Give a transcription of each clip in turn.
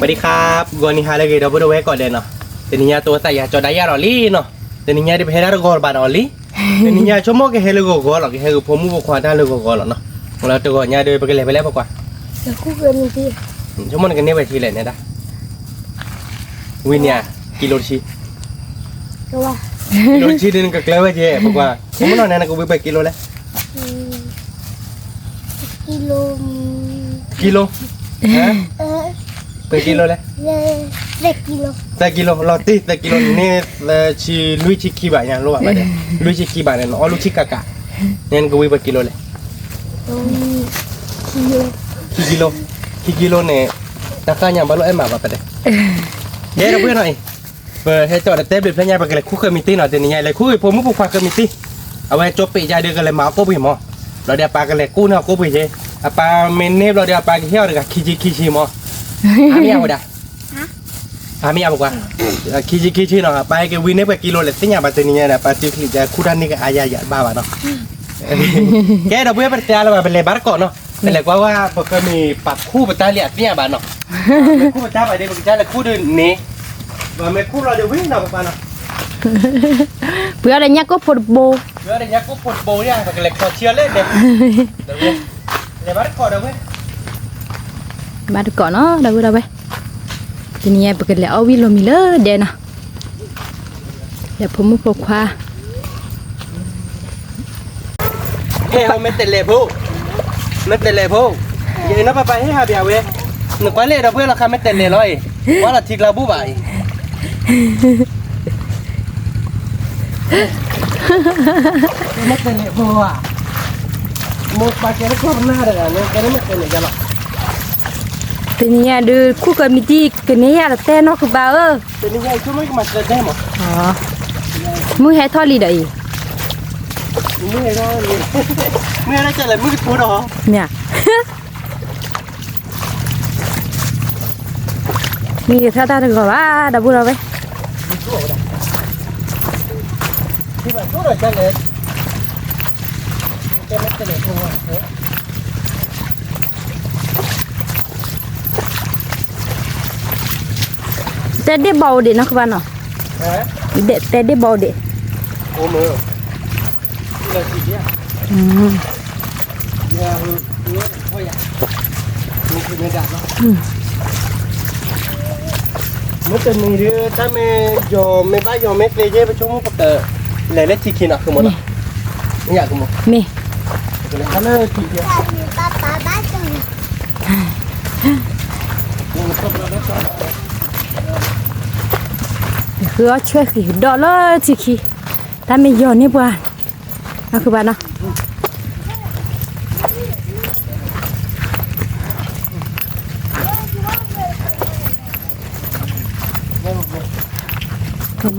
สวัสดีครับgua ni hala gede bodo we kode no teninya to ta ya choda ya oli no teninya di phera gor ban oli teninya chomo ke helu go gol ke helu phomu go khwada lu go gol no la to go nya de pe le pa kwaจะคู่กันนี่ดิ chomo ne ke ne ba thi le ne da winya kilo chi ก็ว่า kilo chi din ka kle we je pa kwa chomo no ne na ko be kilo le กิโล kilo ha เ pe kilo le ด็กกิโล ta kilo lo ti ta kilo ne chi lui chi ki ba nya lo ba de lui chi ki ba ne no lu chi ka ka ne ko be kilo le กิโล kilo ne takanya balu emak apa deh ya ada punya nih beheto ada tablet punya pakai ku kemiti nanti nih ya ku pomu ku pakai kemiti awalnya copi jadi kalau mau aku bimo lo dia pakai ku nih aku bije apa menep lo dia pakai hiau dengan kiji mo ami apa dah ami apa gua kiji no apa ke wine pakai kilo letnya berarti nih ya pasti kerja kudan nih ayah ya bawa no kayak ada punya percaya lo lebar kok noแต่เลยว่าพอก็มีปักคู่ประจานเลียดเนี่ยบ้านเนาะคู่ประจานไปเดี๋ยวประจานแล้วคู่เดินนี่ว่าไม่คู่เราเดี๋ยววิ่งเนาะบ้านเนาะ เพื่ออะไรเนี้ยก็ปวดโบ เดี๋ยวเดี๋ยวกูปวดโบเนี่ยแต่ก็เลยขอเชียร์เล่นเดี๋ยวเดี๋ยวบ้านก่อนเดี๋ยวเว้ย บ้านก่อนเนาะเดี๋ยวไปทีนี้ไปกันแล้วเอาวิโลมิเลอร์เดี๋ยวนะเดี๋ยวผมมุกคว้า เฮ้ยเขาไม่เตะเลยพูไม่เตะเลยพูอย่างนี้นะไปให้หาเบียร์เว้ยหนึ่งวันเลยเราเพื่อนเราคำไม่เตะเลยเลยว่าเราทิ้งเราบุบไปไม่เตะเลยพูอ่ะมุกปากแกได้ควบหน้าเลยเนี่ยแกไม่เตะเลยจ้ะหรอ ทีนี้ดูคู่กับมิติกันนี้อะไรแต่นอกคือบ้าแต่นี่ยังช่วยไม่มาเตะได้หมด อ๋อมือให้ทอดลีได้มือได้เลยมือได้เจออะไรมือพูดหรอเนี่ยมีท่าทางก็ว่าดับบุเราไปที่แบบพูดหรอเจอเลยเจอไม่เจอเลยพูดว่าแต่ได้เบาเด็ดนะคุณบ้านเนาะเด็ดแต่ได้เบาเด็ดโอ้มือเลยทีเดียวเนี่ยรู้พ่ออยากดูคือไม่ได้เนาะเมื่อตอนนี้เรื่องถ้าไม่ยอมไม่บ้ายอมไม่เลยเย่ไปช่วยมุกเตอร์เลยเล่นทีกินอ่ะคือหมดอ่ะไม่อยากคือหมดนี่เลยถ้าเลิกทีเดียวป้าบ้านจังคือช่วยขี้ดอลลาร์สิขี้ถ้าไม่ยอมนี่บ้านนะคือบ้านเนาะ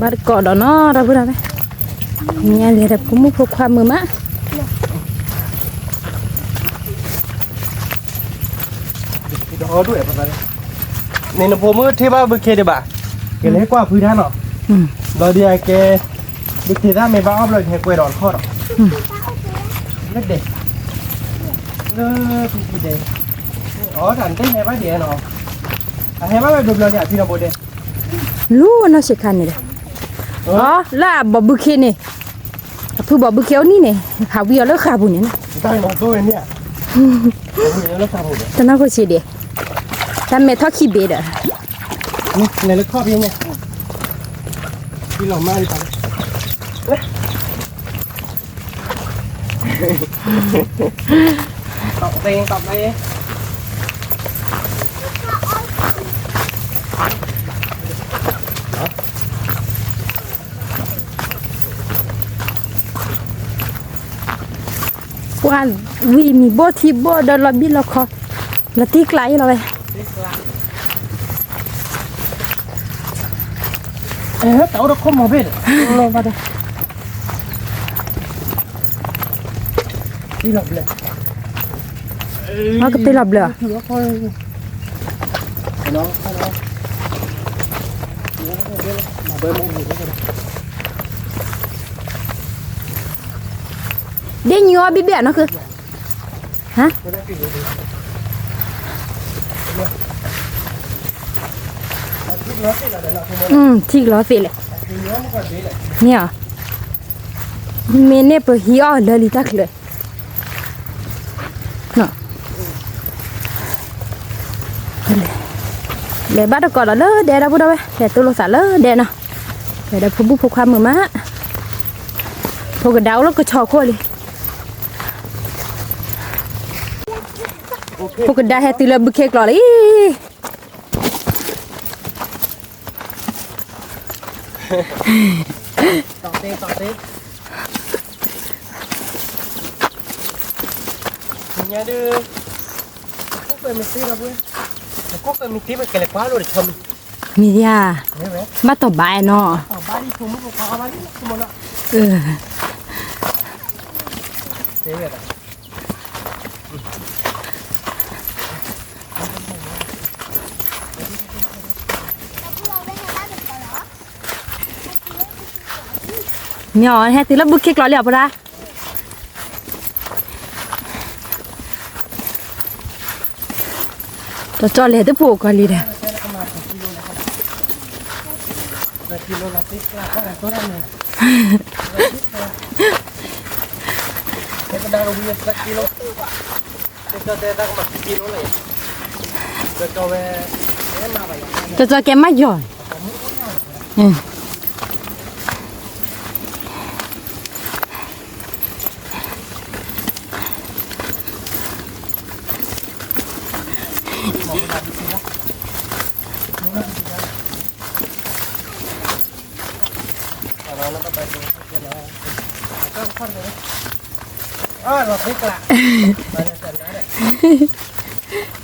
บ้านก่อนเนาะเราพูดอะไรเนี่ยเลยแต่ผมมุกความมือมะดอด้วยประมาณนี้ในนผมที่ว่าบุกเคเดบ่าเกล็ดกว่าพื้นท่านเนาะเราเดียแกบุกเคท่านไม่บ้าอัพเลยแค่กล้วยดอนข้อหรอกเล็ดเด็กพี่เด็กอ๋อถันเต้นให้บ้าเดียเนาะให้บ้าแบบดูเราเนี่ยพี่เราโบเดรู้นะสิคันนี่เลยอ๋อล่าบอบบุกเคนี่ผู้บอบบุกเคนี่เนี่ยขาวิวแล้วขาบุญเนี่ยนะได้หมดตัวเนี่ยแล้วขาบุญตอนนั้นก็เสียเดียทำเมทัลคีเบดอ่ะนี่ในเล็กครอบยังไงพี่หล่อมากเลยตอบเองตอบอะไรว่าวีมีโบทีโบดอลลาร์บิลล์คอละตีไกลเราไปแต่เราคงมองไม่เห็นลงมาดิตีหลับเลยมาก็ตีหลับเลยน้องมาเบอร์มงอยู่ด้วย เดี๋ยวยัวบิเบียนะคือฮะ ठीक lo से ले nia मैंने पर हिया लली तक ले ना ले bắt được cỏ là lơ để đâu đâu để tôi lo xả lơ để nào để đâu phụ phụ khoa mờ má phụ cái đau nó cứ chò khô đi phụ cái đau hay từ là bực khét lò điต่อเต้เนี่ยดื้อก็เคยมีตีเราเว้ยก็เคยมีตีไปเกล็ดฟ้าเลยชม มีเดีย เนี่ยไหม มาต่อบ่ายเนาะ บ้านที่ชมมุกเขาบ้านที่ชมละ เออ เจ๊แบบ nhỏ hay từ lớp bức kia lọ ra cho lẹ tới phủ coi đi nè กิโลละ10ละก็ได้ตัวนั้นเลยเด็กดาววิ่งสักกิโลเด็กเด็กตั้งมากิโลเลยเด็กเอาไว้เอ็มมาไป cho cái mắt giỏi ừ. เราพลิกละ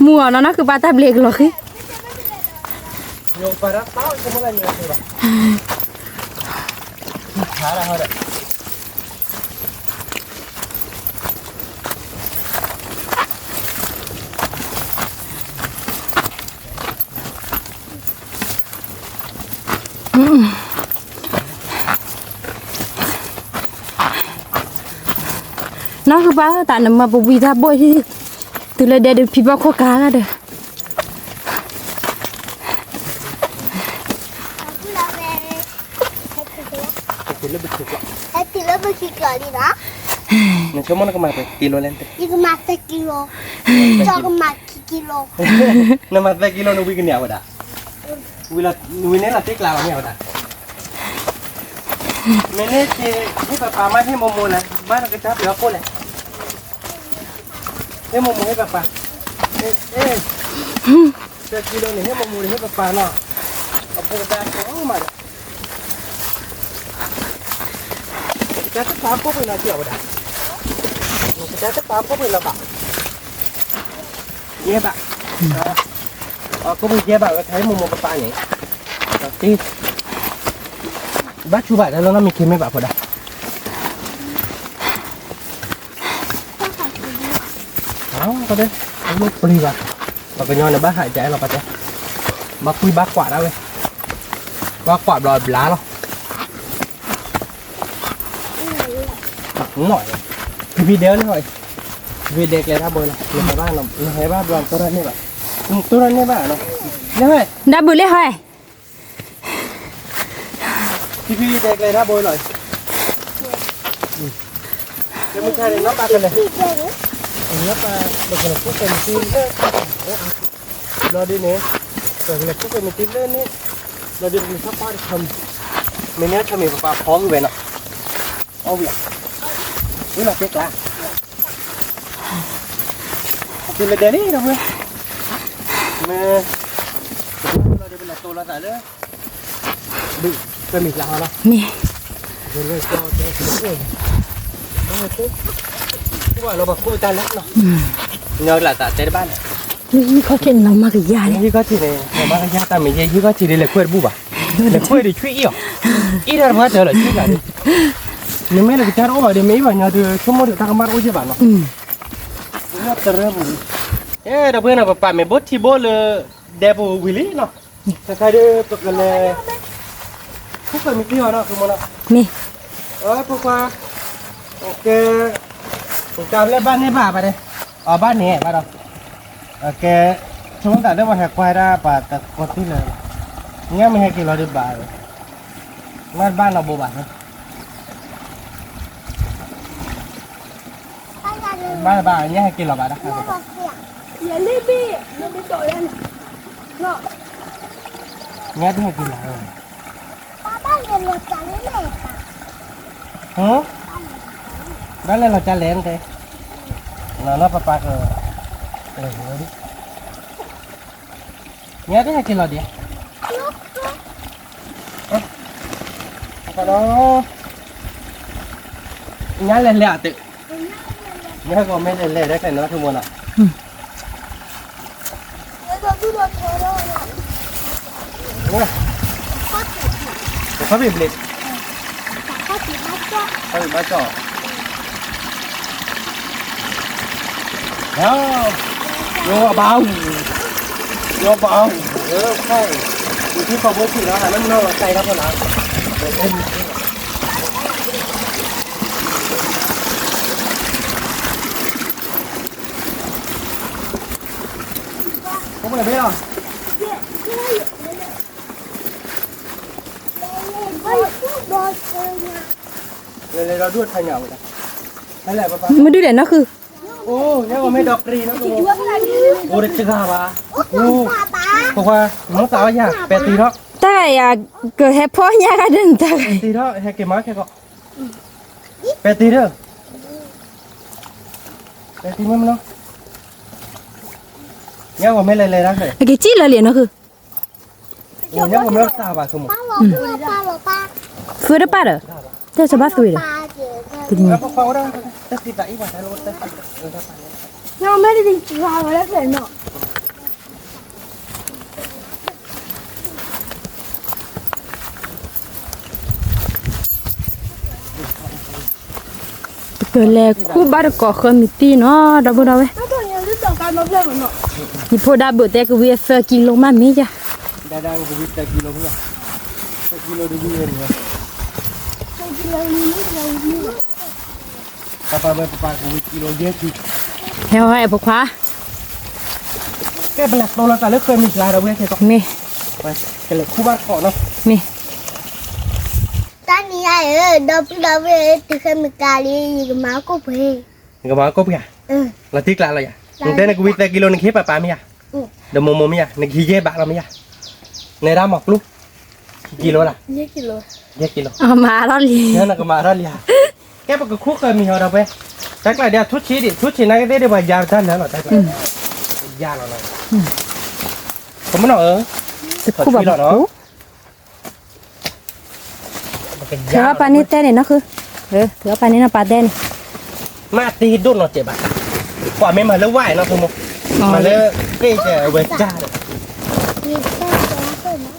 mua nó cứ ba tab liệt rồi khi โยงไปรับเต้าก็ไม่ได้โยงเลยหรอกหาอะไรเขาเด็ก nó cứ ba tại nó mà bùi ra bôi thì từ đây để được phi bao khó cá ra được Hati lebih kilo ni dah. Nah, cuma nak kemana? Kilo lente. Iku mata kilo. Cok mati kilo. Nah, mata kilo nubi kini apa dah? Nubi ni lah tik lah ni apa dah? Mana si ni papa mana momo lah? Mana kita biar apa lah? Ni momo ni papa. Sekilo ni momo ni papa no. Apa dah? Oh mana? Kita tu apa pun nak siapa dah? Kita tu apa pun nak pak. Iya pak. Aku pun iya pak. Saya mau mau papa ni. Tapi, bác chú bạn đó nó mình kiếm mấy bạn vào đây. Đó, có đấy. Nó mất đi vào. Và cái nhon này bác hại chạy là bác đấy. Bác quy bác quả đó đây. Bác quả đòi lá đâu. Nổi video này rồi video này ra bơi này thấy ba nó thấy ba đoàn tôi ra như vậy tôi ra như vậy nó nhớ này đã bự lên hỏi video này ra bơi rồi cái mình thay nó ba cái này nó ba được là phút cái mình lo đi nè rồi là phút cái mình tin lên nè lo đi mình sắp qua được không mình nhớ cho mình vào khó như vậy nè ô việc ini lah cek lah. Bila dari dah boleh. Me, kalau dia bela tola tak ada. Bi, kami lah lah. nè Boleh kau cek. Tu. Cuba lo bak kau tahu lah. Nhờ là tại đây ban. như có chuyện nào mà cái già này Như có chỉ này, mà cái ta mình như có chỉ đây là quên bu bà. Là quên để truy yêu. Ít ra mà trở lại truy cả đi. Nếu mấy là cái cha đó để mấy vào nhà thì không được ta cầm bắt ôi chứ bạn nó. Nó tơ bù. Ê, đâu bữa nào bà mẹ bớt thì bố là đẹp bù Willy nó. Cái đó tôi cái là không phải mình tiêu nó không mà nó. nè Bố qua. Ok. Tôi cầm lên ban này bà đây. Ở ban này bà đâu. Ok. Chúng ta đã vào hẹp quay ra bà ta có tí là. nghe mình hay kêu là được bà rồi mà ba là bộ bà thôi ba là bà nhé hay kêu là bà đó Giờ đi đi tội lên. Ngọ. nghe tiếng hay kêu là rồi Ba giờ lột cả cái này. hả đó lên là cha lén thế nó papa rồi đi nghe tiếng hay kêu là đi đó nhá lên lẹ tự nhá còn mấy lên lẹ đấy cái nó không muốn à Giờ đi lột thôi đâu nè. đúng rồi có bị liệt Có chỉ bắt cho. có bị ba trỏ đó vô bao không thì không có gì đó là nó tay nó còn nào có phải biết khôngเลยเราดูดทางเหงาเลยนั่นแหละป้า มาดูเดี๋ยวนะคือ โอ้ยังไม่ดอกรีนะกูโอ้เด็กจะกล้าปะโอ้บอกว่าน้องสาวอยากแปดตีเนาะ แต่อยากเกิดแฮปพ่อยากเดินตา ตีเนาะแฮกเกมมาแค่ก็แปดตีเด้อแปดตีมั้ยมันเนาะยังว่าไม่เลยนะเลย ไอ้กี่จี้ละเหรียญนะคือ โอ้ยังว่าไม่รักษาป่ะสมมติ Ba. ฟื้นได้ป่ะเด้อแต่จะบ้าฟื้นเด้อ Ba giờ. ทีนี้ แล้วพอเขาได้จะติดใจอีกว่าถ้ารถได้ Nhưng mà đi vào rồi đấy phải nọ. เกิดแล้วคู่บ้านก็เคยมีตีเนาะดับเบิลเอาไว้ Nó còn nhiều đứa tổng cái nó lên mà nọ. นี่พอดับเบิลแต่ก็เวียเฟกิโลมามีจ้ะ ได้ดังกูวิ่งแต่กิโลเพื่อกิโลดูดีเลยเนี่ย Cái gì là như thế này. ป้าไม่ป้ากูวิ่งกิโลเยอะจริง เฮ้ยพวกควา แกเป็นหลักโตแล้วแต่เลิกเคยมีลายเราเว้ยแค่ก็ มี ไปกันเลยคู่บ้านเกาะเนาะ มี Ta đi ai đâu về từ khi mình cà đi cái máu có về. ก็มาก็เพื่อ Ừ. เราติ๊กละเราอย่าแต่ในกูวิ่งแต่กิโลนึงคิดป้าไม่อยากเดี๋ยวโมไม่อยากในขี้เย่บะเราไม่อยากในร้านหมอกลูกกิโลละ Như kilo. เย่กิโล เอามาแล้วลี เนี่ยนักมาร้านยาแกปกคู่เคยมีเราไปแต่กลายเดี๋ยวทุกชิ้นนั่นก็ได้ว่ายาด้านนั้นหรอแต่กลายยาเราหน่อยผมไม่หน่อยคู่แบบคู่เถือว่าปลานี้เต้นเนาะคือเถือว่าปลานี้นะปลาเต้น มาตีดุนเราเจ็บอ่ะกว่าไม่มาแล้วไหวเนาะคุณมุกมาแล้วเจ๊จะเวจ้าเลย Đi xe kéo rồi nó.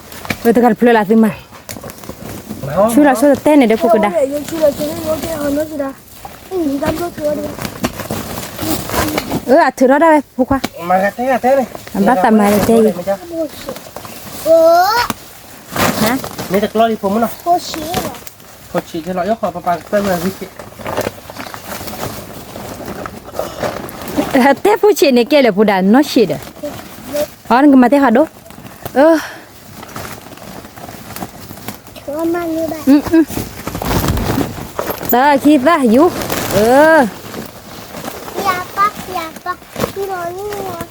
เวทกันเพลอละซึมาช่วยเราช่วยเต้นเดี๋ยวพวกกันได้ Để chú là chú nó cái hơn nó gì đó. Mình dám nó thừa đi. ถือเราได้ไหมพวกควา มากระเต้เลย บ้าตามมาเลยเต้ Ủa. ฮะ นี่จะกล้อที่ผมมั้งเนาะ Cô xí rồi. พอฉีดจะรอยขอปลาเต้เลยวิกิ เต้ผู้เชี่ยเนี่ยแกเลยผู้ด่านน้อยชีดอ๋อนั่นก็มาเต้หาดูChú mang như vậy. ตาคิดว่าอยู่Dạ bác. Chú nói như nào.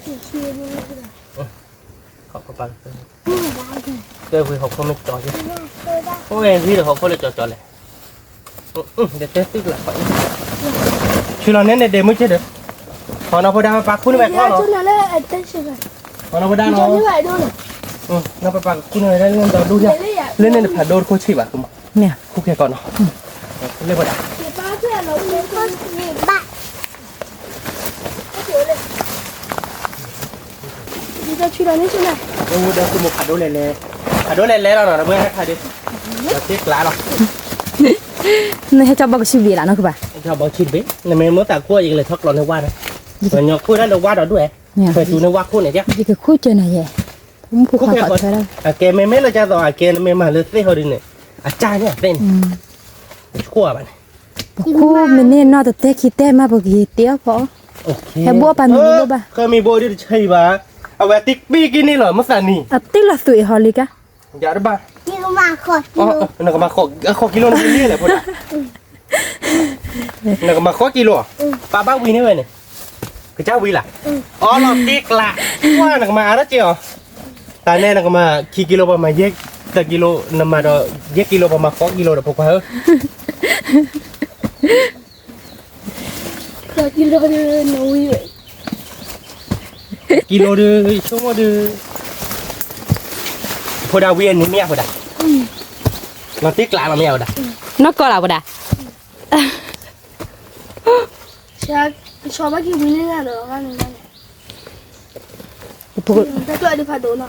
Chú xí như vậy. ขอปลา Ừ, đấy rồi. เต้คุยเขาคนไม่จ่อใช่ Tôi đã. โอ้ยพี่เดี๋ยวเขาคนเลยจ่อเลยเดี๋ยวเต้ติ๊กหลังไปช่วยเราเน้นในเดมไม่ใช่เด้อพอเราพอดามาปากคุณแบบพ่อ Dạ เนาะ chú nói là anh tên gì vậy? พอเราพอดา Chú เนาะ như vậy luôn à? เราไปปากคุณเลยได้เรื่องเราดูเนี่ยเรื่องนี้ผ่านโดนโคชิบะคุณ เนี่ย คุกแค่ก่อนเนาะเรียกว่า Chị ba chứ là nó lên con gì bạn. Đi ra chú nói như này. เดี๋ยวคุณมุกผ่านโดนเละผ่านโดนเละเราหน่อยนะเพื่อนให้ใครดิเราติ๊กหลายหรอ นี่ให้เจ้าบอกชีวิตละเนาะคือป่ะ ชอบบอกชิดไปในเมนูแต่กล้วยอีกเลยทอกหลอนในว่านะเหมือนยกคู่นั้นเราว่าเราด้วยเคยดูในว่าคู่ไหนจ๊ะ นี่คือคู่เจอหน่อยแย่ผมคู่ขอต่อเธอแล้ว แกไม่เราจะต่อแกไม่มาเลยเต้เขาดิเนี่ยอาจารย์เนี่ยเต้นขั้วไป คู่มันเนี่ยนอกจากเต้คิดเต้มาบอกกี่เตี้ยพอ โอเค แค่บัวปานมีบัวป่ะ เคยมีโบด้วยใช่ปะเอาไว้ติ๊กปี้กินนี่เหรอเมื่อสันนี่ อ่ะติละสุยฮอลิกะ อย่าได้บ้า นี่ก็มาขอกิ อ๋อ โล นั่นก็มาขอกิโลนึงนี่แหละพุ่นนั่นก็มาขอกิโลป้าบ้าวีนี่เว้ยเนี่ยคือเจ้าวีล่ะอ๋อเราติ๊กละว่านั่นก็มาแล้วเจียวตาแน่นั่นก็มาขี่กิโลประมาณเยกแต่กิโลนำมาดอเยกกิโลประมาณขอกิโลเดี๋ยวพกไปเฮ้ ขอกิโลนึงนุ้ย กิโลดื้อชั่วโมงดื้อพอดาเวียนนี่เมียพอดาเราติ๊กละเราไม่เอาดาน อกก็ล่ะบ่ดา ชอบกินวินนี่เหรอกันนี่ พวก แต่ตัวดิพาโดน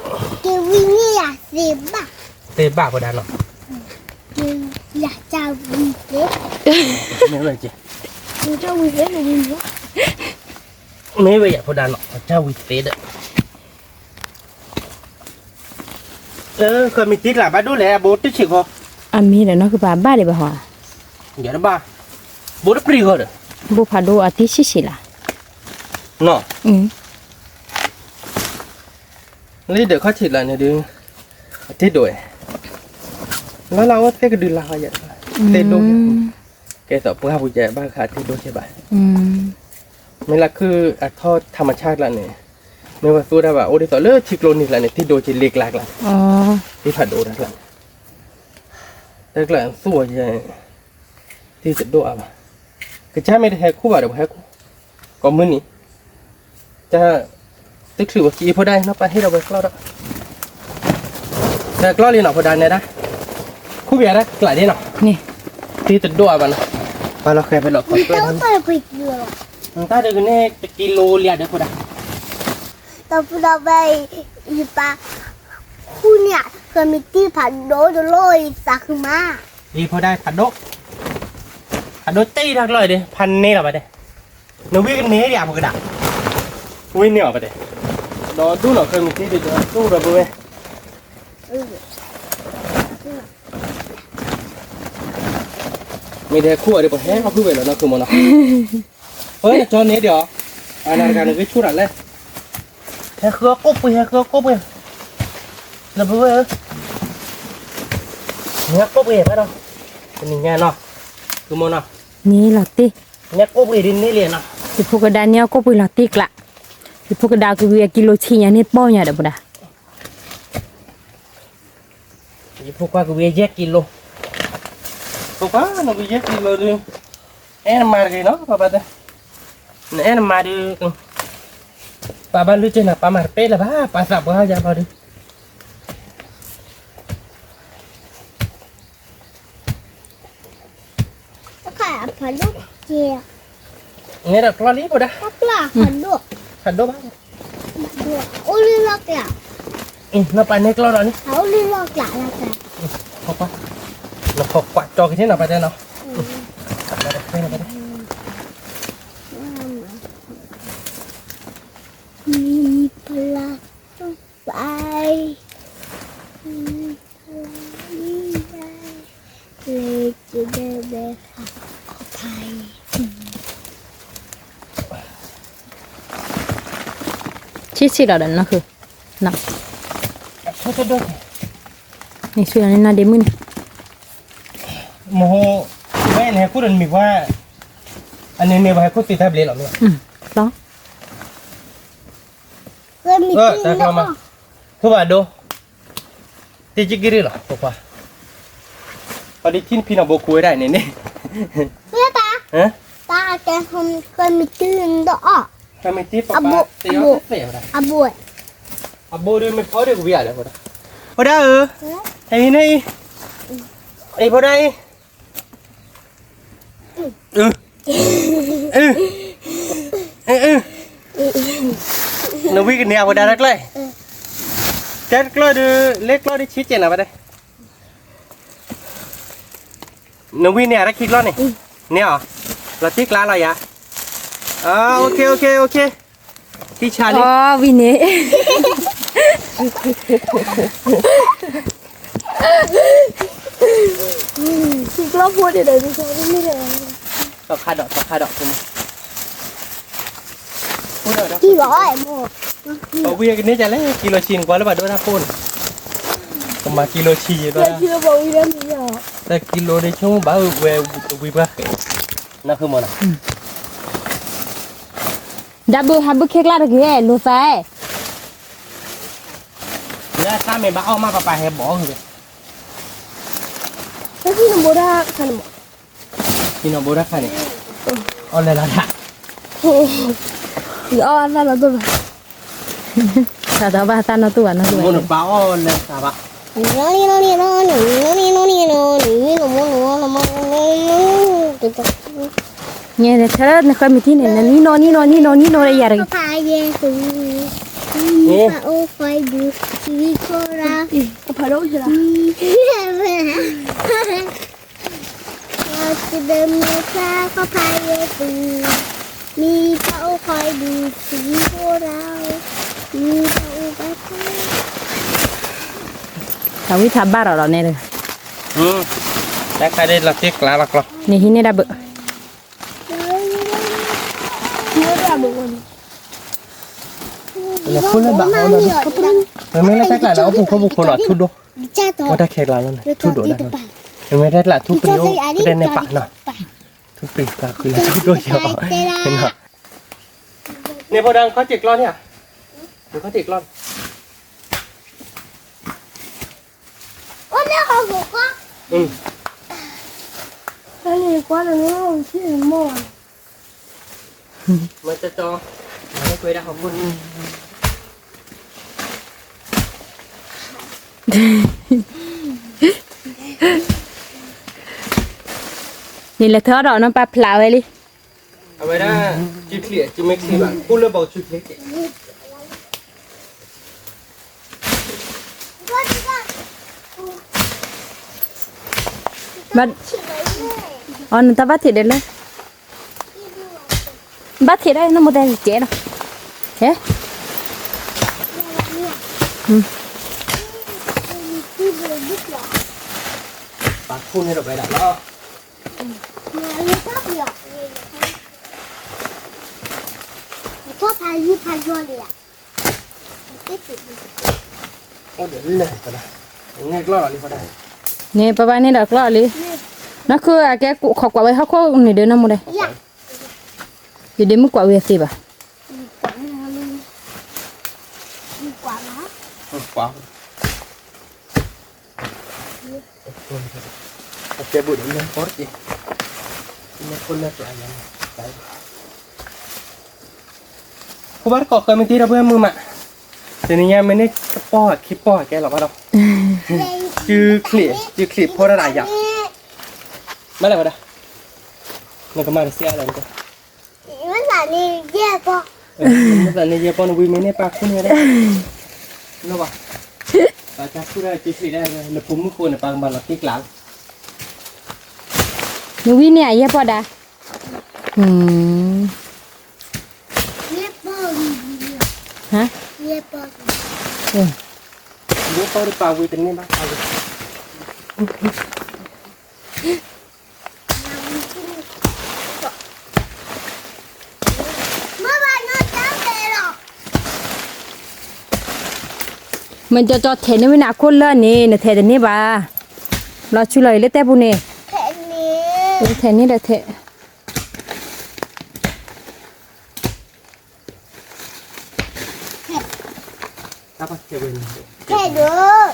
กินวินนี่อ่ะ10 บาท เตะบ้าพอดาเนาะ กินอยากจะวินเล็ก ไม่เลยจี กินจะวินเล็กหรือวินเล็ก ไม่เลยอยากพอดาเนาะเจ้าวิเตดเคยมีติ๊กละบ้าดูแลโบติ๊กฉิกพอ อามีเด้อเนาะคือบ้าเด้บ่ฮอ เดี๋ยวนะบ้าโบได้ปรีก่อน บ่พาโดอาทิชิล่ะ เนาะ นี่เดี๋ยวเขาฉีดอะไรเนี่ยดึงที่ด้วยแล้วเราก็เตะกระดือลาวอย่างเตะดูแกต่อเพื่อผู้ใหญ่บ้านขาดที่ดูใช่ป่ะไม่ละคืออัดทอดธรรมชาติละเนี่ยไม่ว่าสู้ได้ว่าโอ้ได้ต่อเลือดชิโกลนิกละเนี่ยที่โดนจิเล็กหลักละ อ๋อ ที่ผัดโดนนั่นแหละแต่กลางสู้ใหญ่ที่จะโดนอ่ะก็ใช่ไม่ได้แหกคู่บ่าเดี๋ยวแหกคู่ก็มื้อนี้จะตึกถือว่ากี่พอได้เนาะไปให้เราไปกล้าแล้วแต่กล้าเรียนหน่อพอได้เนี่ยนะคู่เบียร์ได้หลายเด่นหน่อ นี่ ที่จะโดนมันไปเราเคยไปหลอกคน ต้ ด้วย อง นะ เปิดผิดเยอะ ถ้าเด็กนี่จะกิโลเลียเดี๋ยวพอได้ ต้องเราไปอีปาคู่เนี่ยเคยมีที่ผัดโดจะลอยสักมา ดีพอได้ผัดโดตีทักเลยดิพันนี่หรอไปเด้หนูวิ่งนี้อยากพอกระดาษวิ่งเนี่ยไปเด้ดอดูหน่อยเคยมีที่เดียวดูเราไปมีแต่คู่เดี๋ยวผมแห้งเขาพูดไปแล้วนะคือมันนะเฮ้ยจอนนี้เดี๋ยวอันนั้นการนึกชุดอะไรแค่เครือกุ๊บไปแค่เครือกุ๊บไปแล้วไปเนี่ยกุ๊บไปไปเนาะเป็นยังไงเนาะคือมันเนาะ นี่ล่ะติ เนี่ยกุ๊บไปดินนี่เลยเนาะ สิพวกดาเนี่ยก็ไปละติกละสิพวกดาคือกิโลชิญานี่ป้อเนี่ยเด้อบ่ดา ยี่พวกว่ากูเวียแยกกิโลพวกว่าหนูเวียแยกกิโลดูเอ็นมาดีเนาะป้าบ้านเอ็นมาดีป้าบ้านรู้จักนะป้ามาเป๊ะละบ้าป้าสับว่าจะพอดีแล้วก็ผัดลูกเจีย เนี่ยเรากล้าลีบ่ได้ ก็ปลาผัดลูก ขัดโดบ้าง ด้วยโอ้ลิลอกหล่ะ เราไปในกล้าเรานี่ เขาลิลอกหล่ะแล้วกัน พอปะเราพอกวาดจอกันที่ไหนไปได้เนาะไปได้ มีพลังต้องไปมีพลังยิ่งใหญ่เลยจะได้ไปขับขอภัย ชิล่ะเด้อเนาะคือน่ะ ช่วยจะด้วย นี่ช่วยอันนี้น่ะเดมึน โมโหแม่เนี่ยพูดอันมีว่าอันนี้เนี่ยว่าให้พูดตีแทบเละหรอเนี่ย ต้อง เคยมีที่ แต่ แล้ เข้าว มาคือว่าดูตีจิกิริหรอพวกว่าพอดีที่พี่น้องโบคุยได้เนี่ยนี่ เพื่อตา ฮะ ตาแกเคยมีที่แล้ว ทำไมที่ป๊าป๊าตีเอาเสียอะไร อาบวย อาโบดูไม่พอเด็กวิ่งอะไรพอได้พอได้ไอ้นี่ไอ้พอได้nó biết cái nèo vào đây đấy chết lo đi lết lo đi chít chèn nào vào đây nó biết nè đã kịp lo này nèo là tiếc lá rồi à ok đi chà đi อ๋อวินี่ คิดว่าพูดเดี๋ยวดิฉันไม่ได้ ต่อขาดอกคุณ phun rồi đó. Chị gọi một. Ở bia cái này chả lấy kilo chín quá là bà đôi ra phun. Còn mà kilo chín đó. Chưa bầu đi đâu giờ. Đây kilo đi chung bảo về ba cái. Nó không mà nào. Double habu kek lah lagi lu sai. Nè sao mày bảo mà bà hay bỏ rồi. Cái gì nó bố ra khăn mà. Khi nào bố ra khai này. Ô lên là đã. Thì ăn ra là tôi mà. Tak tahu bahasa no tu no tu. Muốn được bảo lên sao bà. Nghe thế thế nó không tin này ni no đây ya rồi. Ô phải được đi cô ra. Có phải đâu chứ là. Chị đừng nghe xa có phải được mi tao phải được đi cô ra. Mi tao phải. Tahu ini sabar rồi nè. Đã khai đây là tiếc lá lạc lọc. Ni ini dah ber. Là phun lên bảo nó đi. Rồi mới lấy lại là ông không buộc con lọt thu đô. Có đã khét lại luôn này, thu đổ lại. Rồi mới lấy lại thu pin ô, cái đen này bạc nè. Thu pin là cứ là thu đô cho bảo. Nè bao đang có tiệc lon nhỉ? Đừng có tiệc lon. Ôi nó không buộc con. Ừ. Cái này quá là nó không chỉ là mòn. Mà cho. Nó quay ra không buồn. Ni là thớ rồi nó pa plau vậy đi. À vậy đó, chụp lẹ, chụp mấy cái bạn, cô lơ bảo chụp lẹ. Bắt on ta bắt thịt đây lên. Bắt thịt đây nó một tay chết đâu. Thế? Bạn phun lên được vậy đã lo. Có phải như phải rồi à? Ô để lên vào đây. Nghe lo đi vào đây. Nè papa ni dah keluar li. Nak ke ke kok kuat wei kok ni dia nama dia. Dạ. Jadi mu kuat wei si ba. Quả nó. Quá. Ok bụi lên phốt đi. Nó phun lên lại này. Cô bắt cọ khơi mình tí đâu bữa mưa mà. Thì này mình ấy po cái là bắt đầu. Chứ clip po ra đại dạng. Mấy lại vào đây. Nó có mà xe lại. Nó là đi dê con. Nó là này con vui mình ấy pa phun này đấy. Nó bảo. Và chắc cứ đây chỉ đây là phun mức phun là bằng bằng là tiếc lắm. Ni ni ai apa dah? Dê con. Hả? Dê con. Nếu có được vào vui tính nên bác vào. Mình cho thế nó mới nạp khôn lên nè, nó thế thế này bà. Lo chú lời lấy tép bu nè. Thế nè. Thế này là thế. Tao bắt chơi bên. Thế được.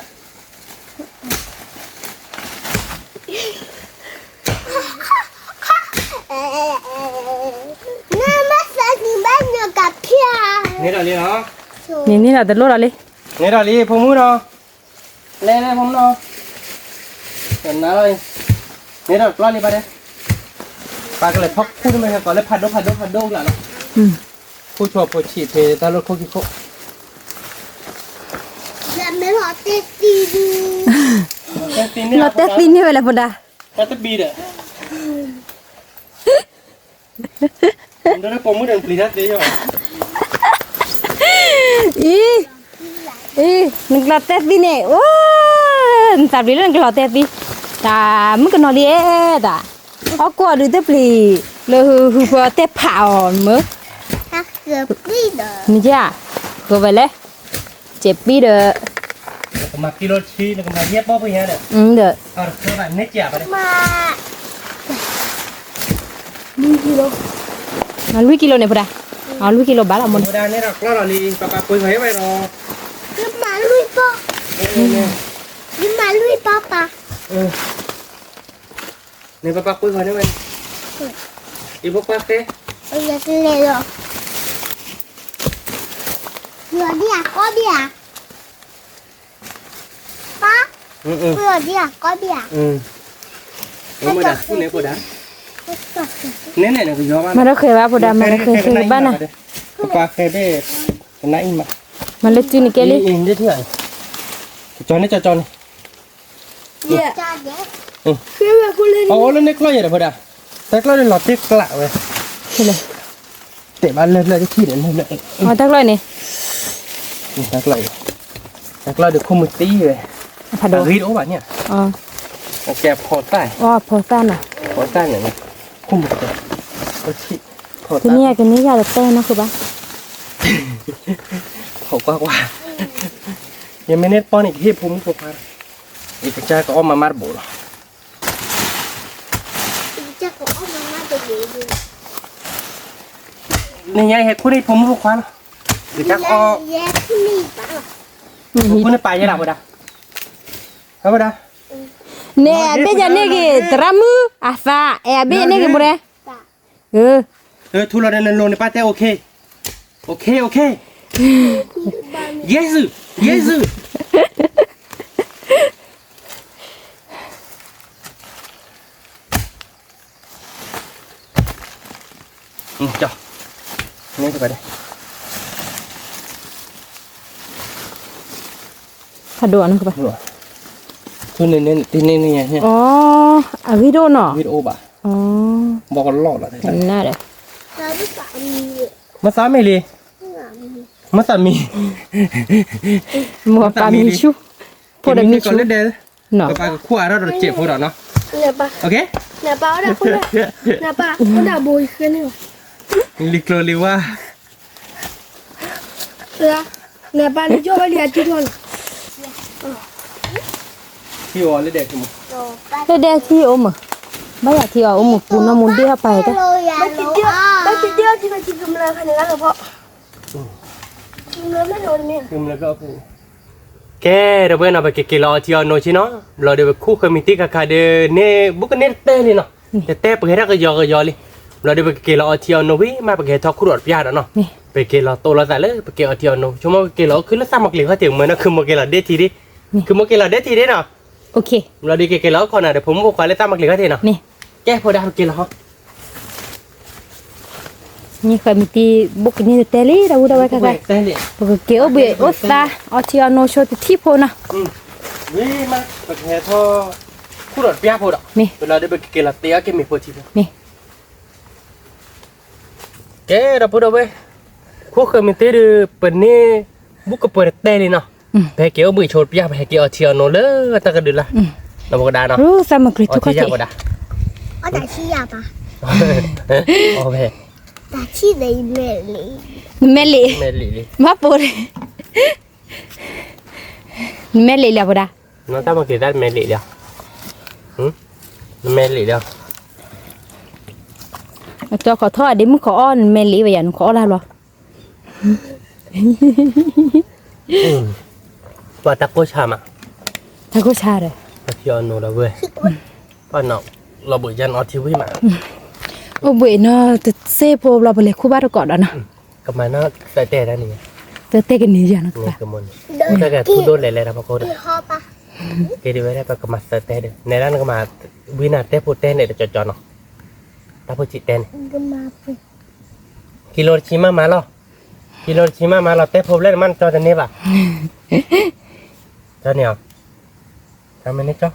Nó mất sao thì bắt được cặp kia. Nghe rồi đi đó. Ni là từ lúc rồi đi. Nghe rồi đi, phong mũi đó. Lên lên phong đó. Cần nó ơi. Nghe rồi, lo đi ba đây. Ba cái này phóc phun mình còn lấy phạt đốt lại nó. Phu chùa phu chỉ thì ta lột khô kì khô. Làm mấy họ tết đi đi. Lo tép pin như vậy là một đà. Ta tết bi đấy. Đó là phong mũi đừng phì đấy cho. Nak lo tép pin nè. Wow, tak boleh nak lo tép pin. Ta mungkin nak dia ta. Aku ada tép pin. Lo hu tép phao mớ. Hả? เกือบปีเด้อ นี่จ้ะก็ไปเลยเจ็บปีเด้อ มากิโลชีแล้วก็มาเย็บบ่ไปเฮ็ดอ่ะ เด้อ เอาเท่าไหร่เน็ตจ่าไปเลย มา มาลุยกิโลเนี่ยพุ่นอ่ะเอาลุยกิโลบาทเอาหมด ธรรมดาเนี่ยเราลีปะคุยไว้ไว้รอ ขึ้นมาลุยป้าขึ้นมาลุยป้าป้า เนี่ยปะคุยไว้ได้ไหมอีพวกปะเต้ เอาอย่าเล่นหรอกเบื่อดิอ่ะก็เบื่อป้าเบื่อดิอ่ะก็เบื่อ ไม่ได้คุณเนี่ยกูด่าเนี่ยเนี่ยกูยอม มาแล้วเคยว่าพุ่นอ่ะมาแล้วเคยบ้านน่ะ ปะเคยได้ไหนมา มันเลยจื้อนี่แกเลย อินได้เท่าไหร่จอนนี่จอนนี่ จ้าเด็ก โอ้แล้วเนี่ยกล้วยอะไรพอดาแต่กล้วยเนี่ยหลอดที่กละเว้ย เฮ็ดเลย เตะบ้านเลยที่ขี้เด่นเลย เอาตักร้อยนี่ แต่กล้วยเดี๋ยวคุมตีเลย ผัดโด รีดโอ้บ้านเนี่ย อ๋อ แกพอใต้ อ๋อพอซ่านน่ะ พอใต้เนี่ยคุมตีโอ้ชิพอ ที ใต้ นี้กันนี้อยากจะเต้นนะคือปะ เขากว่ายังไม่เน็ตป้อนอีกที่ภูมิพาอีกจ้าก็อ้อมมามาร์บุล จะก็เอามาจะดีดี นี่ไงเห็ดคุณนี่ภูมิพาอีกจ้าก็ แย่ที่นี่ป้า คุณนี่ไปยังไงพอดาครับพอดา เนี่ยเบจะเนี่ยกี่ตรามืออาฟาเอเบเนี่ยกี่บุเรทุเรศนั่นโลนป้าแต่โอเคyes yes จ้ะนี่จะไปได้ ผัดโดนะคือปะ ทุนนี่ที่นี่ไงเนี่ย อ๋ออาวิโดเนาะ วิดีโอบ่ะ อ๋อ บอกกันหลอดละ เห็นหน้าเลย เราไม่สามี มาสามีเลยมาสามี มัวปามีชูพอได้มี ก่อ ชู นเล่นเด้อ เนาะ ก็ไปขั้วเราเจ็บพวกเราเนาะ เนี่ยป้า โอเค เนี่ยป้าเนี่ยคนเนี่ยป้าคนด่าบุยขึ้นนี่หรอ ลิโกลิว่า เนี่ยป้านี่โจ้ไปเรียนที่นู่น พี่วอลเลยเด็กมั้ง เด็กที่อมไม่อยากที่อมปูนมุนเดียไปก็ ไม่ติดเดียวที่เราจิกำลังขนาดนั้นหรอพ่อเราไม่โดนเนี่ย คือมันก็โอเคแกเราไปเอาไปเกล้อที่เอาโนชิเนาะเราเดี๋ยวคู่คอมมิตี้กับใครเดเน่บุกเน่เต้เลยเนาะแต่เต้ไปเห็นก็ยอเลยเราเดี๋ยวไปเกล้อที่เอาโนวิมาไปเกล้อทอคุรอดพิจารณาเนาะไปเกล้อโตแล้วแต่เลยไปเกล้อที่เอาโนชั่วโมงเกล้อคือแล้วสามกลิ่นเขาถึงเหมือนนะคือมาเกล้อเดทีดิคือมาเกล้อเดทีดิเนาะ โอเค เราดีเกล้อก่อนนะเดี๋ยวผมบอกว่าเลยสามกลิ่นเขาถึงเนาะ นี่ แกพอได้เกล้อ นี่เคยมีตีบุกนี่เตลี่เราดูไว้กัน เต้เลย ปกเกี่ยวเบอสตาเอาที่เอาโนโชติที่พอนะ นี่มาไปเกล้อทอคุรอดพิจารณาพอดเราเดี๋ยวไปเกล้อเตี้ยแกมีพอที นี่ แกเราพูดเอาไว้คู่เคยมีเตอร์เป็นนี่บุกกระเปิดเตะเลยเนาะไปเกี่ยวบุยโชดพิยาไปเกี่ยวเชียวโนเลอตะกระดึงละเราบอกได้เนาะ รู้สามกฤษทุกคน ที่ยากกว่าได้ เอาแต่ชี้ยาปะ โอเค แต่ชี้ในเมลี เมลี่ เมลี่ มาปูดเมลี่แล้วปูดา น้องตั้งมากี่ด้านเมลี่เดียวเมลี่เดียว จอขอโทษดิมึงขออ้อนเมลี่ไปอย่างขออะไรหรอ ว่าตะโกชามา ถ้ากูชาเลย ตะเชียวโนละเว้ยป้าเนาะเราบุยยันออทีวีมา โอ้เบนอ่ะแต่เซ่พอเราไปเลยคู่บ้านก่อนนะ ก็มาเนาะใส่เตะได้นี่ แต่เต้กันนี้อย่างนั้น นี่กระมนถ้าเกิดพูดโดนเลยนะพ่อโค้ด ที่คอปะ เกดีไว้ได้ปะก็มาใส่เตะเด้ในร้านก็มาวินาเตะพูดเตะเนี่ยจะจอเนาะถ้าพูดจิตเตะ ก็มาปุ๊บ กิโลชิมาแล้วกิโลชิมาแล้วเตะผมเล่นมันจอจะเนี่ยป่ะจอเนี่ยทำมันนี่จอ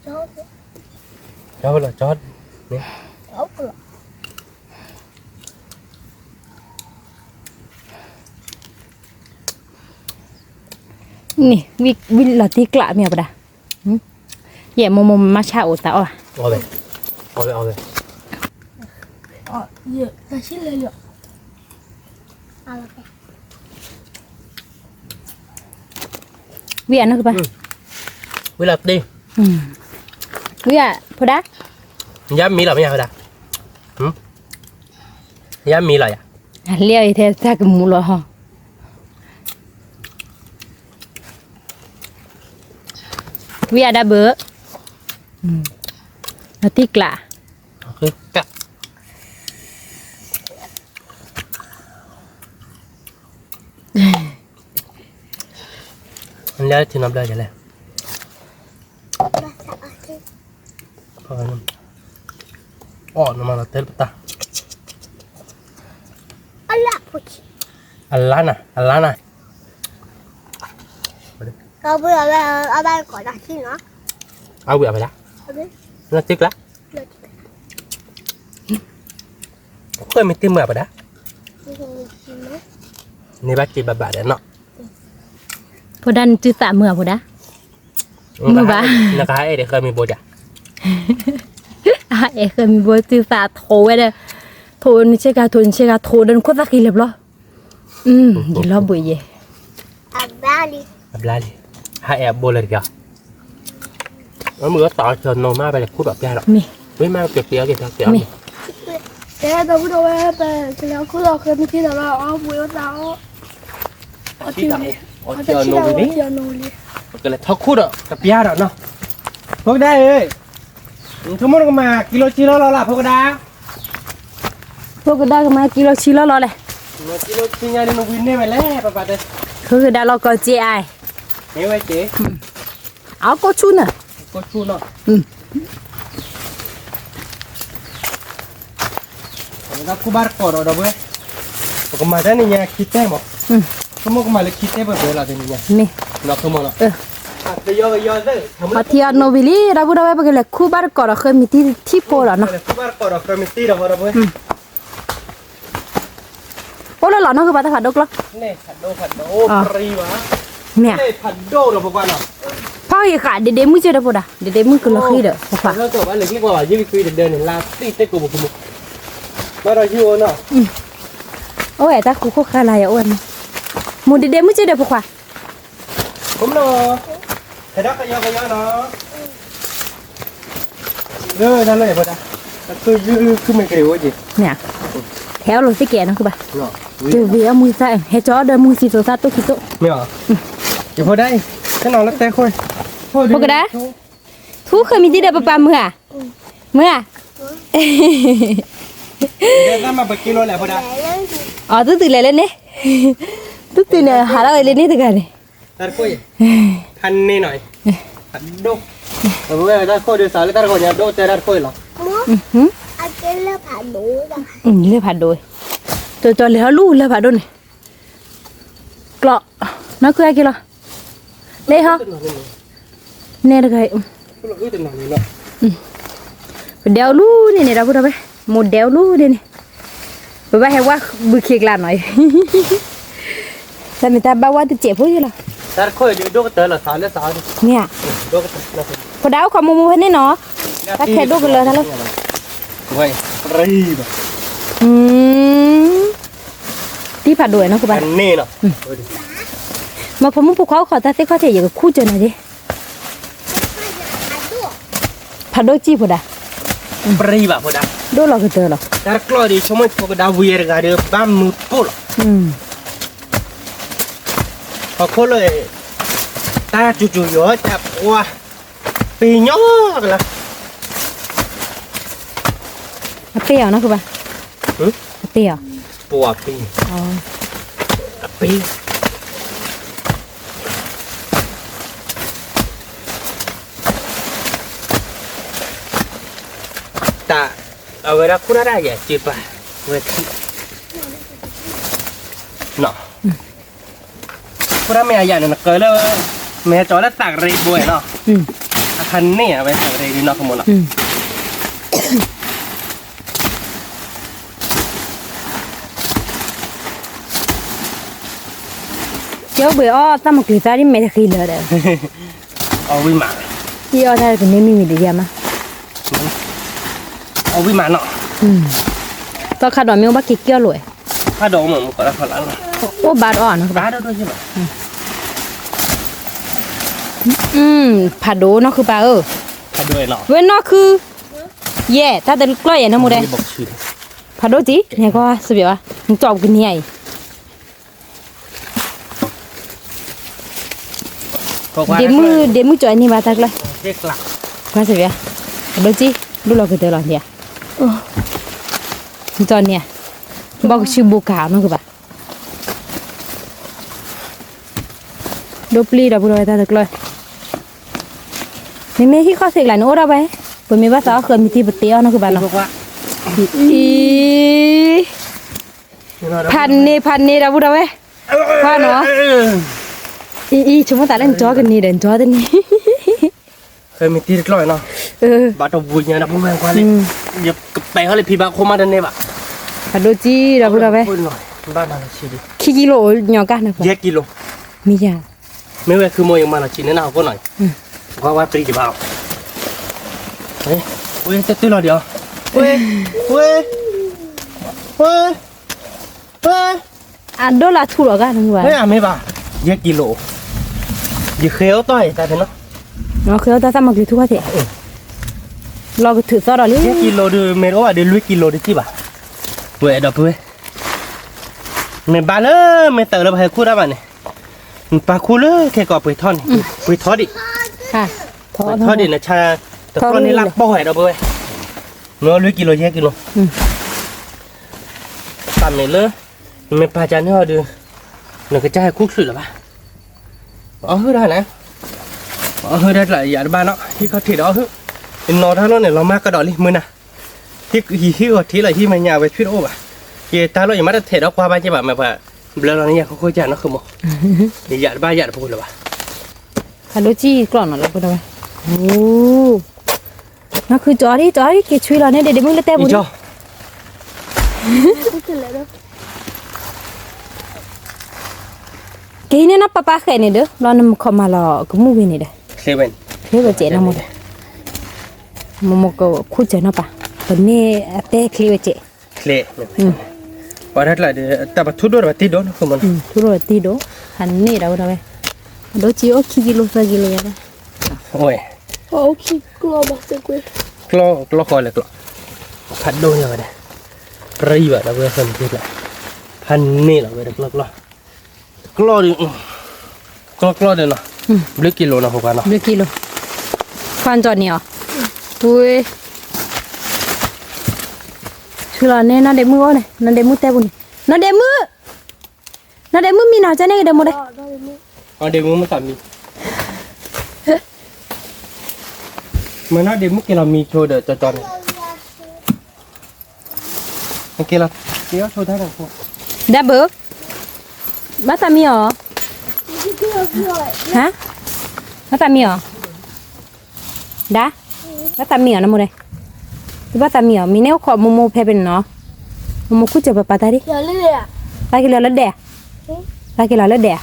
โจ๊ก จอเหรอจอนี่ โจ๊กเหรอ นี่วิลาตีกละเมียปะดาแย่มมมาชาอุตาอ่ะ เอาเลยเอาเลย อ๋อเยอะแต่ชิ้นเลยเหรอ เอาไป เวียนนะคือปะ เวลาตี เวียพอดะ ย้ำมีหรอไม่ใช่เหรอย้ำมีหรออ่ะ เลี้ยวเทสจากหมูหรอเวียดาเบอร์นาติกละ คือกะมันเลี้ยที่น้ำเลยจะเลยพอแล้วอ๋อน้ำมันเตลปะ อะไรปุ๊บ อัลลานะ เราเบื่อแล้วเอาไปก่อนนะที่เนาะ เอาเบื่อไปละ เอาไป น่าติ๊กละเคยมีติ๊กเมื่อปะนะนี่บัตรจีบแบบเดี๋ยวเนาะ พอดันจืดสาเมื่อพอดะ มือบ้า นะคะเดี๋ยวเคยมีโบจ้ะ เคยมีบัวจืดสาโทไว้เด้อโทนี่ใช่กาโทนี่ใช่กาโทดันโคตรสักทีเรียบร้อยเดี๋ยวรอบุยเย่ อับบ้าดิ แบบไรให้แอบโบเลยจ้ะแล้วมือก็ต่อเชิญโนมาไปเลยพูดแบบแย่หรอก มี ไม่มาเก็บเตี้ยเก็บเตี้ย มี แต่เราพูดเอาไว้ไปแล้วคือเราเคยมีที่เราเอาบุยเรา ที่ไหนอ๋อเจอโนนี่ เจียโนลี ก็เลยทอกคูดอ่ะกับยาดอกเนาะพวกได้เลยทั้งหมดก็มากิโลจีโร่เราละพวกได้ พวกก็ได้กันมากิโลชิโลรอเลย กิโลจีนยาเดนวินเนี่ยไปแล้วปะเด้ คือได้เราก็เจไอ ไม่ไหวเจ๊ เอาก็ชุนน่ะ ก็ชูเนาะเราคูบาร์ก่อนเราเว้ยก็มาได้เนี่ยคิดได้หมดก็มึงก็มาเลยคิดได้แบบเวลาเดี๋ยวนี้ นี่ เนาะคือมึงเนาะเดี๋ยวเด้อ มาเที่ยวโนวิลีเราพูดเอาไว้ไปกันเลยคู่บ้านก่อนเราเคยมีที่โปรแล้วเนาะ คูบาร์ก่อนเราเคยมีตีเราเว้ย โอ้แล้วหล่อเนาะคือบ้านตะผัดดกเหรอ นี่ผัดโดปรีวะ เนี่ย นี่ผัดโดเราพวกว่าเนาะ พ่ออย่าขาดเด็ดๆมึงเจอได้ปะดะเด็ดๆมึงคือเราขี้เด้อพ่อ แล้วก็ว่าเลยที่ว่ายิ่งคุยเดินเห็นลาตีเต็กกูบุกมุกมาเราอยู่เนาะ โอ้ยตากูโคคาลายอ่ะหมูเด็ดๆมึงเจอได้ปะควา ผมเนาะแต่ดักก็ยอเนาะนั่นเลยพอดะคือไม่เกลียวจี เนี่ยแถวรถสิแกนะคือบ้า เนาะ เจอเวียมือใส่เฮจอเดินมือสีโซซาตุกิโต ไม่หรอเดี๋ยวพอได้แค่นอนแล้วแต่ค่อย พวกกระดาทุกเคยมีที่เดินประปาเมื่อเดี๋ยวมาไปกินแล้วแหละพอดะ อ๋อตื่นตื่นเลยเล่นเนี่ยตื่นเนี่ยหาอะไรเล่นนี่ตื่นกันเลย ตัดค่อยทันนี่หน่อยตัดโดแต่เมื่อตัดค่อยเดี๋ยวสาวตัดค่อยเนี่ยโดแต่ตัดค่อยหรอ อาเจนเลือกผ่านหนูนะ เลือดผัดโดยตัวเหลือลู่เลือดผัดโดนเกาะนักคืออะไรกันล่ะเล่ฮะเนี่ยอะไรเดวลู่นี่เราพูดอะไรหมดเดวลู่นี่ไปว่าให้ว่าบุกเขียกลาหน่อยแต่ไม่ตาบ้าว่าจะเจ็บพูดยังไง ตัดค่อยเดี๋ยวโดเตอร์ละสาวและสาว เนี่ย โดก็ตัด พอดาวขอมูให้นี่เนาะถ้าแค่ดูกันเลยท่านลูก เว้ยรีบ ที่ผัดด้วยนะคุณบ้า อันนี้เนาะ มาพอมึงพวกเขาขอตาเซ็กเขาเทียอย่างคู่เจอหน่อยดิผัดด้วยจีพอดา รีบอ่ะพอดะ ดูหรอกเจอหรอ แต่กลัวดิชมพวกดาวเวียร์กันเดี๋ยวบ้ามนุษย์ปุ๊บพอคนเลยตาจู่ๆเยอะจับว่าปีนย่อกันละ เปรี้ยวนะคุณบ้าเปรี้ยว ปวดปีปีแต่เอาเวลาคุณอะไรอย่างจีบอะเวทีเนาะคุณแม่ใหญ่เนี่ยเกิดแล้วแม่จอแล้วตักเรย์บวยเนาะคันนี่ไปตักเรย์ดีเนาะขโมยเนาะเจ้าเบื่ออ้อตั้มกลิ่นตาที่ไม่ได้ขี้เลยเด้อ เอาวิมา ที่อ้อได้ก็ไม่มีดีมา เอาวิมาเนาะ ตอนขาดดอกมีบ้ากิ๊กเกี้ยวรวย ผ้าดองเหมือนก็แล้วพอแล้ว โอ้บาดอ่อนนะคือ บ้า ปะ ด้วยใช่ไหม ผัดโดเนาะคือปลาผ้าด้วยเนาะ เว้นเนาะคือแย่ถ้าแต่กล้อยอย่างนั้นหมดเลย บอกชื่อ ผัดโดจีเนี่ยก็สบายว่ะมันจอบกินใหญ่เดี๋ยวมือจ่อยนี่มาตักเลย เด็กหลัก ก็สบายผัดโดจีดูเราคือเตลอดเนี่ยจอนเนี่ยบอกชื่อบุกาวเนาะคือปะดูปลีเราบุรุษตาตักเลยนี่ไม่ที่ข้อเสกหลายโน้ตเอาไปผมมีภาษาเคยมีที่ปะเตี้ยวเนาะคือปะเนาะ บอกว่า พันนี่เราบุรุษไปพันเนาะชมว่าแต่เล่นจ้อกันนี่เดินจ้อตัวนี้ เคยมีตีเล็กน้อยเนาะบาดบุญเนี่ยนะพวกแม่งกว่าเลยอย่าไปเขาเลยพี่บ้าโคมาดันเนี่ยบ่ ผัดโดจีเราบุรุษไป พูดหน่อยบ้านเราชีดิ ขี้กิโลหยอกกันนะ เยอะกิโล มีอย่าง ไม่ว่าคือโมยังมาเราชีเนี่ยนะก็หน่อยว่าปรีกี่บ่าวเฮ้ยเว้ยจะตื้อเราเดียวเว้ย อันโดละถูกหรอกันทั้งวัน เฮ้ยไม่บ่าเยอะกิโลยี่เขียวต่อยแต่เนาะ เนาะคือเราทำมากี่ทุกวันเถอะเราก็ถือซอสเราเลย เยอะกิโลดูไม่รู้ว่าเดี๋ยวลุยกิโลได้กี่บ่าเว้ยดอกเว้ยไม่บ้าเลยไม่เต๋อเราไปคู่ได้บ่เนี่ยปลาคู่เลยแค่ก่อไปทอดไปทอดดิ ค่ะทอด ดินะชาแต่ตอนนี้รักบ่อยเราเว้ยเนาะลุยกิโลเยอะกิโลตามเนี่ยเลยไม่ปลาจานเนี่ยดูหนึ่งกระจายคุกสุดหรอปะอ๋อได้นะอ๋อได้หลายอย่างบ้านเนาะที่เขาถือเอาเฮ้ยนอนท่าโน่นเนี่ยเรามากกระดอเลยมือน่ะที่ก็ที่อะไรที่มันยาวไปพิษโอ้บ่ะเกี่ยตาเราอย่างมาแต่เถิดเอาความบ้านใช่ป่ะแบบว่าเบลเราเนี่ยเขาคุยกันเนาะคือมั้งอยากบ้านอยากพูดหรอปะ ผัดโดจีกล่องหน่อยเราบุรุษไปโอ้นั่นคือจอรี่เกี่ยช่วยเราเนี่ยเดี๋ยวมึงเล่นแต่บุ อี รุษ จ้า กี่เนี่ยนะป้าแค่เนี่ยเด้อเรานำเข้ามาเราก็มูวินี่เด้อ เซเว่น เฮ้ยเจ๊นะมึงมึงก็คู่เจ๊นะป้าตอนนี้เต้คลีเจ๊ เคลว่าได้หลายเดี๋ยวแต่ปัจจุบันแบบตีโดนคือมัน ทุเรศตีโดหันนี่เราได้โดจีโอคิกิโลซากิโลยังไง โอ้ย โอ้คิดกลัวบักเตกุย กล้อคอยเลยกล้อพัดโดนยังไงเนี่ยรีบอะเราเว้ยคนพูดแหละพันนี่เราเว้ยกล้อดิกล้อเดี๋ยวเนาะเบลกิโลนะพวกกันเนาะ เบกิโลฟันจอดนี่อ๋ออุ้ยชื่อเราเนี่ยน่าเดมือวะเนี่ยน่าเดมือเตบุญน่าเดมือมีหนาจะเนี่ยเดมือเลย อ๋อเดี๋ยวมึงมาตัดมีมันน่าเดี๋ยวมึงกินเรามีโชว์เดี๋ยวจอนเมื่อกี้เราเดี๋ยวโชว์ได้หรือเปล่า ได้เบอร์บ้าตามีอ๋อฮะบ้าตามีอ๋อได้บ้าตามีอ๋อนะมึงเลยบ้าตามีอ๋อมีเนี่ยขอโมโมเพเป็นเนาะโมโมคู่จะไปปาตาดิ เดี๋ยวเลยอ่ะ ปากินแล้วเดะปากินแล้วเดะ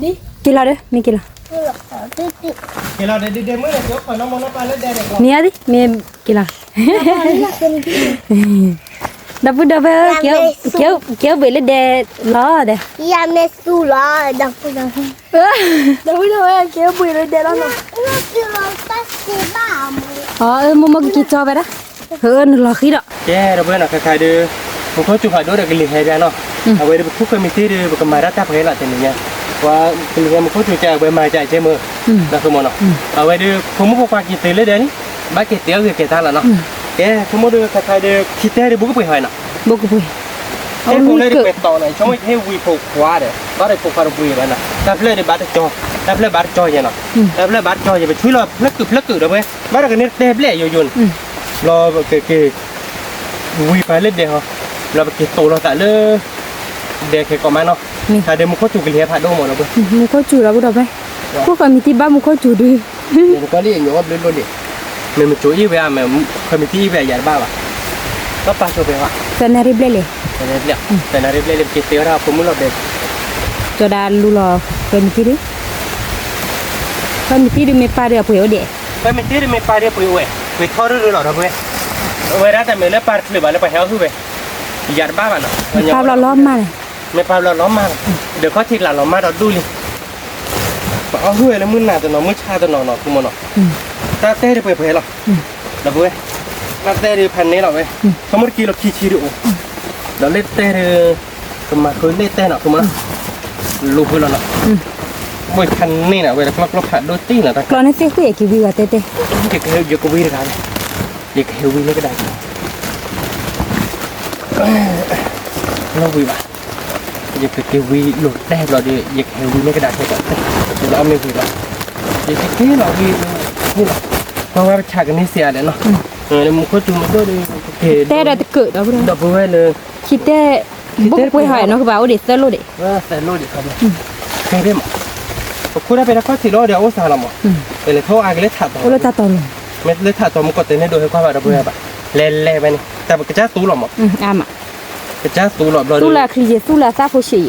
ดิ กินแล้วเด้อไม่กินแล้ว เดี๋ยวขอติดติด เดี๋ยวเราเดี๋ยวมึงเดี๋ยวขอน้องมองน้องปลาแล้วเดี๋ยว เนี่ยดิเมียกินแล้ว ดับเบิลเกี่ยวไปเลยเดะล้อเดะ ยาเมสูลาดักดักดักเกี่ยวปุยเลยเดี๋ยวเราเราจะรอตัดเสียบ้ามั้ง อ๋อโมโมกินจอไปละเฮ้ยนึกหลอกขี้ดอก แกเราเพื่อนใครๆเด้อผมเขาจุดหายด้วยเด็กลิงไทยได้เนาะเอาไว้เดี๋ยวคุกเคยมีที่เด้อบุกมารับตาเพลละแต่เนี่ยว่าลิงมันเขาจุดใจไว้มาใจเจ้ามือนะคือมันเนาะเอาไว้เด้อผมไม่พกปากกินเตยเลยเด้อนี่บ้าเกตเตี้ยคือเกตตาละเนาะแกผมมาดูใครๆเด้อคิดแต่เด้อบุกไปหอยเนาะ บุกปุย เฮ้ยผมเลยได้เป็ดต่อหน่อยช่วยให้วีพกขวาเด้อบ้าได้พกคาร์บุยบ้านะแต่เพลย์ได้บ้าได้จอแต่เพลย์บ้าจอยเนาะแต่เพลย์บ้าจอยอย่าไปช่วยเราเพลย์กึบเด้อเว้ยบ้าได้กันเนี่ยเด้เพลย์อยู่ยุ่นรอเกวีไปเล่นเด้อเราไปเก็บโตเราแต่เลยเด็กก็มาเนาะถ้าเดี๋ยวมึงก็จูกันเลี้ยผัดโดหมดแล้วเว้ย มุขจูแล้วบุดไปพวกมีที่บ้านมุขจูดิ เดี๋ยวก็เรียกอยู่ว่าเล่นรถดิมันจูยี่เวียมันเคยมีที่เวียใหญ่บ้าป่ะก็ปลาโชว์ไปวะ จะนาริเบลเลย แต่นาริเบลเก็บเตี้ยเราผมมุ่งเราเด็ก จะได้ลูลอเป็นที่ดิไม่ปาเรียปุยเดะ ไปมีที่ไม่ปลาเรียบไปเว้ยไปทอดหรือหรอเว้ยเว้ยแต่เมื่อเล่นปลาหรือบ้านเล่นปลาเฮาส์เว้ย ยัดบ้ามัน ภาพเราล้อมมาเลย ไม่ภาพเราล้อมมาเดี๋ยวเขาทีหลังเรามาเราดูเลยเอาห้วยแล้วมือหนาตัวหนอมือชาตัวหนอคุณมันหนอตาเต้ได้เผยหรอเดี๋ยวเว้ยตาเต้ได้พันนี้หรอเว้ยสมมติกี่เราขี้ชีดูเราเล่นเต้ได้สมัครเคยเล่นเต้หรอคุณมันลูกเพื่อนเราเว้ยพันนี่นะเว้ยเราผัดโดยตีนะตาก ลอนให้เสียคุยกี่วิวอะเต้เต้ อยากเฮลอยากวิ่งกันอยากเฮลวิ่งก็ได้เราวิ่งป่ะอยากเฮลวิ่งหลุดได้เราดิอยากเฮลวิ่งก็ได้ใช่ไหมเราไม่วิ่งป่ะอยากเฮลเราวิ่งนี่แหละเพราะว่าฉากนี้เสียเลยเนาะแล้วมึงก็จุ่มด้วยดิ เต้ได้เกิดแล้วเพื่อน ดับเบิ้ลเลย คิดเต้บุกไปหายเนาะคือว่าเอาเด็ดเต้โลเด็ด ว่าแต่โลดิครับใครได้หมดคุณได้ไปแล้วก็สิโลเดี๋ยวโอ้สารหมดเป็นเลยเขาอาเกล็ดถัดต่อ โอ้เราตาตอน เม็ดเล็ดถัดต่อมันก็เต้นให้ดูให้ความแบบดับเบิ้ลแบบเล่ไปนี่แต่มันก็จะตู้หรอหมด อ้ามอ่ะ ก็จะตู้หรอเรา ตู้ละคลีเจตู้ละซาโฟชี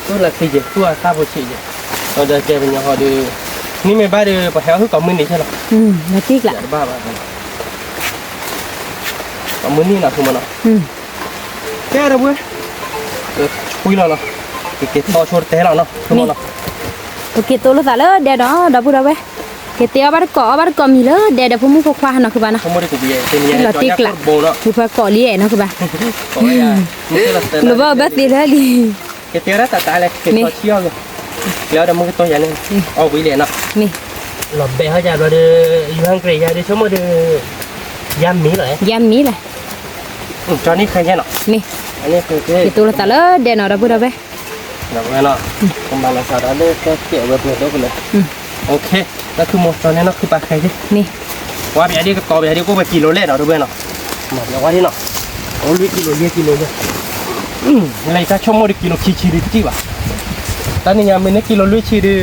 ตู้ละสี่เจ็ดตู้ซาโบชีเราจะเก็บเป็นยังพอดีนี่ไม่บ้าเดือปะแถวคือกับมือนี่ใช่หรอ นาทีกละ บ้าบ้ากับมือนี่นะคุณมันเนาะแก่แล้วเว้ยคุยเราเนาะเก็บต่อชดเตะเราเนาะคุณมันเนาะ โอเคตัวละสาเลยเดี๋ยวเนาะเดี๋ยวพูดเอาไว้เกตเตียวบ้านเกาะบ้านเกาะมีเลยเดี๋ยวพุ่งพกควาเนาะคือบ้านเนาะ เขาไม่ได้กูเบียเป็นยัง เราติ๊กละ โบเนาะ คือพากเกาะเลี้ยเนาะคือบ้าน โอ้ยมึงจะเตะ หรือว่าแบบนี้เลยดิ เก็บเตะแล้วแต่ตายเลยเก็บต่อเชี่ยวเลยแล้วเดี๋ยวมึงก็ตัวใหญ่เลยเอาไปเลยเนาะ นี่ หลบเบะเขาจะเราเดืออยู่ห้างเกลียเดี๋ยวชั่วโมงเดือยำมีเลย ยำมีเลย จอนี่ใครเนี่ยเนาะ นี่ อันนี้คือ เกตตัวละสาเลยเดี๋ยวเนาะเดี๋ยวพูดเอาไว้ เดี๋ยวเนาะกำลังรักษาได้ก็เกี่ยวกับเพื่อนด้วยเลยโอเคแล้วคือหมดตอนนี้เนาะคือปลาใครดิ นี่ ว่าไปอันนี้ก็ต่อไปอันนี้ก็ไปกิโลเล่เนาะด้วยเนาะหมดแล้วว่าที่เนาะโอ้ยกิโลเยอะกิโลเยอะอะไรถ้าชั่วโมงกิโลขี้ชีดิจีวะตอนนี้ยังไม่ได้กิโลลุยชีดิ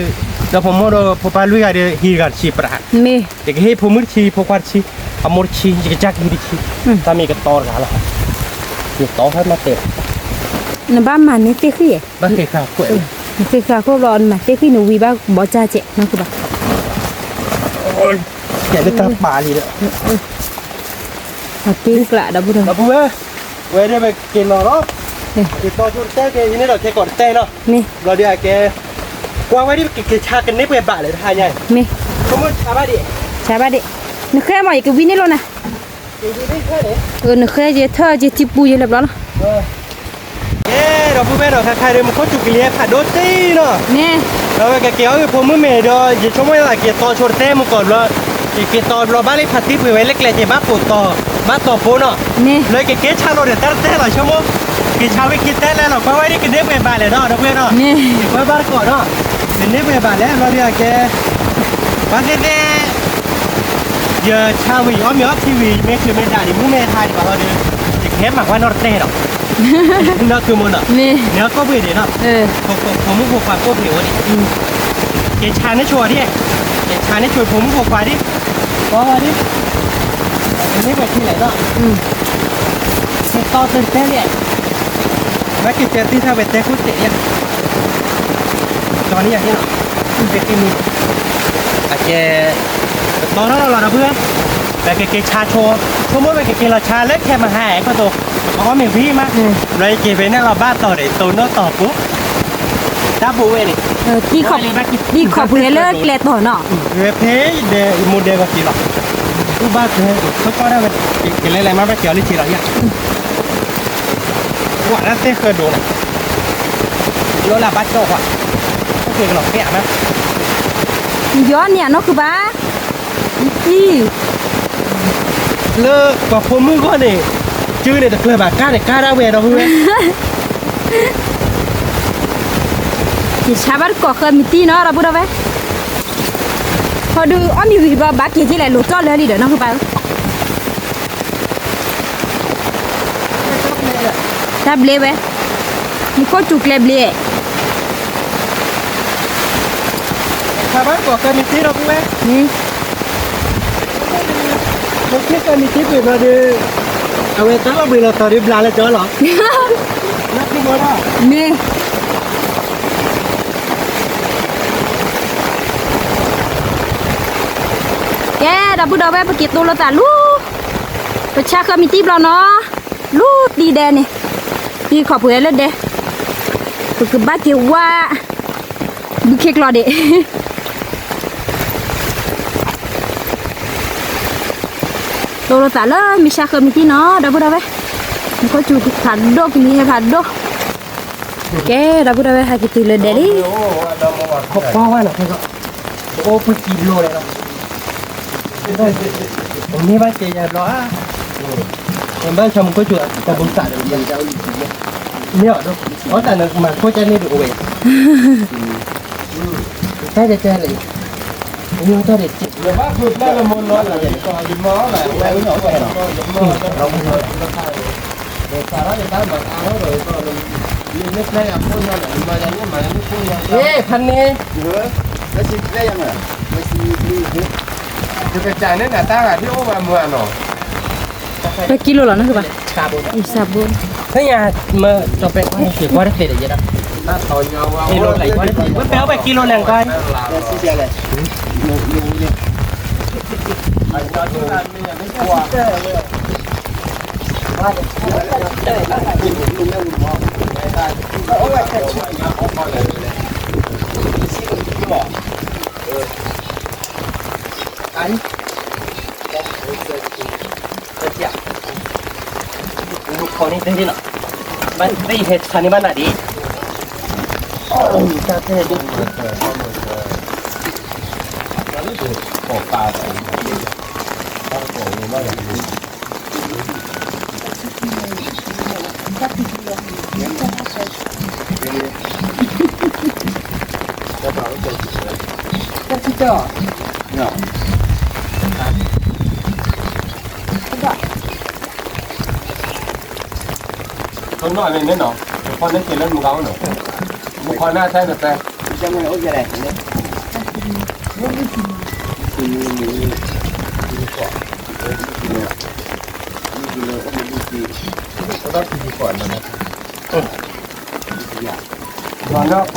แล้วผมว่าเราพอไปลุยอะไรฮีกันชีปลา นี่ เด็กเฮ้ยผมมือชีพกวาดชีอมรชีจะจักฮีดิชีถ้ามีก็ต่อกันละเดี๋ยวต่อให้มาเตะ ในบ้านมันนี่เตี้ยขึ้น บ้านเตะข้าวกล้วย เตี้ยข้าวก็ร้อนมาเตี้ยขึ้นหนูวีบ้าบ่จ่าเจ๊เนาะคือบ้าน แกได้ตาปลาเลยเนี่ย เอาติ๊กละเดี๋ยวพูดเอา แล้วพวกเว้ยได้ไปกินเนาะกินต่อชุดเต้แกยินดีเราแกก่อนเต้เนาะ นี่ เราเดี๋ยวแกกวางไว้ที่แกชากันนี่ไปบ่าเลยท่าใหญ่ นี่ สมมติชาบ้าดิ ใช่ป่ะเด็กนึกแค่มาอีกวินนี่แล้วนะ ดีดีแค่ไหน นึกแค่เจเธอเจจิปูเยอะแล้วเนาะ เย้เราพูดไปเราใครๆเดิมเขาจุกเลี้ยขาดโดตีเนาะ นี่ เราแกเกี่ยวกับผมมือเมย์เดี๋ยวยิ่งชั่วโมงละเกี่ยวต่อชดเต้มาก่อนเลยเกี่ยวต่อเราบ้านเลยผัดที่ไปไว้เล็กๆจะบ้าปวดต่อบ้าต่อปูเนาะ นี่ เลยเกี่ยวชาเราเดี๋ยวเต้เราชั่วโมงเกี่ยวชาไปกินเต้แล้วเราเพราะว่านี่กินเนื้อไปบ่าเลยเนาะเราเพื่อนเนาะ นี่ ไว้บ้านก่อนเนาะกินเนื้อไปบ่าแล้วเราเดี๋ยวแกบ้านเต้เยอะชาวีอ้อมยอดทีวีไม่คือไม่ได้ดิมูเมย์ไทยดีกว่าเราเดี๋ยวเข็มหมักว่านอร์เต้เนาะเนาะคือมันเนาะ นี่ เนื้อก็เบื่อดีเนาะผมมุกความก็ผิวดิเกชาเนี่ยชัวร์ดิเกชาเนี่ยชัวร์ผมมุกความดิเพราะว่าดิอันนี้แบบที่ไหนเนาะเกต่อตื่นเต้นเลยมากินเจตี้ถ้าเป็นเต้คุดเตะเนี่ยตอนนี้อย่างนี้เนาะเป็นที่มีอาเกตอนนั้นเราเพื่อนแต่เกชาโชว์สมมติว่าเกเราชาเล็กแค่มาหายก็ตัวเพราะว่ามีพี่มากเลยเกเป็นนั่นเราบ้าต่อเดี๋ยวตัวน้องต่อปุ๊บถ้าบุ้ยนี่ ที่ขอบที่ขอบเพลเลิกแกลต่อเนาะ เวเพย์เดโมเดลก็กี่หรอตู้บ้าเพย์เขาก็ได้เป็นกี่อะไรมาไม่เกี่ยวลิชิหรอเนี่ยว่านั่นเต้เคยโดนโยนละบัตโจกอ่ะก็คือหลอกแก่ไหม ย้อนเนี่ยเนาะคือบ้าที่ เลิกกว่าผมมือก็เนี่ยชื่อเนี่ยแต่เคยแบบกล้าเนี่ยกล้าได้เวรเราเพื่อน ที่ชาวบ้านก็เคยมีตีเนาะเราพูดเอาไว้พอดูอ้อมีวีบ้าบักยี่ที่ไหนหลุดจอดเลยดิเดี๋ยวน้องคือบ้าทับเล่ไว้มีข้อจุกเล็บเล่ ชาวบ้านก็เคยมีที่เราเพื่อน นี่ มันแค่เคยมีที่เปลี่ยนมาดูเอาไว้ตั้งเราเบื่อเราต่อริบลาแล้วเจอหรอนักที่บ้าน นี่แกดับพูดเอาไว้ไปกินตัวละแต่ลูกประชาเคยมีตีบเราเนาะลูกดีแดนนี่ ตีขอบเพื่อนแล้วเด้คือบ้าเกี่ยวว่าดูเค้กรอเด้โตโรตาเลยมีชาเคมีที่เนาะดับเบิลดับเบิลมันก็จูผัดโดกินให้ผัดโดแกดับเบิลดับเบิลให้กินตีเลยเด้ดิ ขอบพ่อว่าหน่อยก็โอ้เป็นกิโลเลยเนาะตรงนี้บ้านเจียบล้อemบ้านชมก็จุดแต่บุญศาสตร์เดี๋ยวจะเอาอีกเนี่ยดูอ๋อแต่เนี่ยมาโคจะนี่ดูเว้ยใช่จะเจอเลยนี่ก็เด็ดจิตเดี๋ยวว่าคือได้ละมุนร้อนอะไรก็ยิ้มม้อแบบแหวนหน่อยก็ยิ้มม้อเราไม่รู้เดี๋ยวสาระจะตามมาเอาเลยก็ยืนเล็กๆอ่ะพูดนั่นแหละมาอย่างนี้มาอย่างนี้พูดอย่างนี้เฮ้ยพันนี้เยอะแล้วชิได้ยังไงไม่ชินี่จะกระจายเนี่ยหน้าตาที่โอ้มาเมื่อเนาะไปกิโลแล้วนะคือป่ะ sabun อีซาบุน thế nhà mà cho bé qua thì qua đất để vậy đó kilo này qua đất bớt béo về kilo này coi anhคนนี้ได้ที่ไหนมันได้เหตุการณ์นี้มันไหนดีจะเจอดูปอกปลาใส่ต้องปอกมันว่าอย่างนี้ก็ที่เจ้าเนาะคนน้อยไม่เนาะคนนั้นกินแล้วมึงเอาเนาะมึงคนหน้าใช่แต่จะไม่เอาอะไรเนี่ยก็ตีก่อนนะตอนนั้นก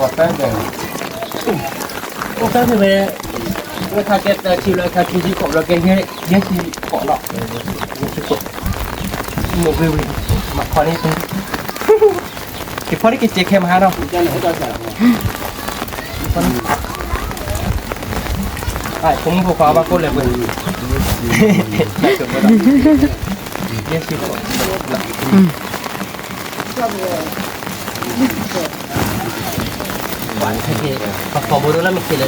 ดแป้งแดงโอ้แป้งเป็นเมื่อทาเก็ตชิลเลยทาคิจิโกะเราเกย์เยชิโกะหรอกเยชิโกะหมกวิวมาคอนี่เป็นที่พอได้กินเจเข้มฮะเนาะไอ้ผมบอกว่าบ้าก็เลยเป็นเยชิโกะหวานแค่พอพอบุรุษแล้วไม่กินเลย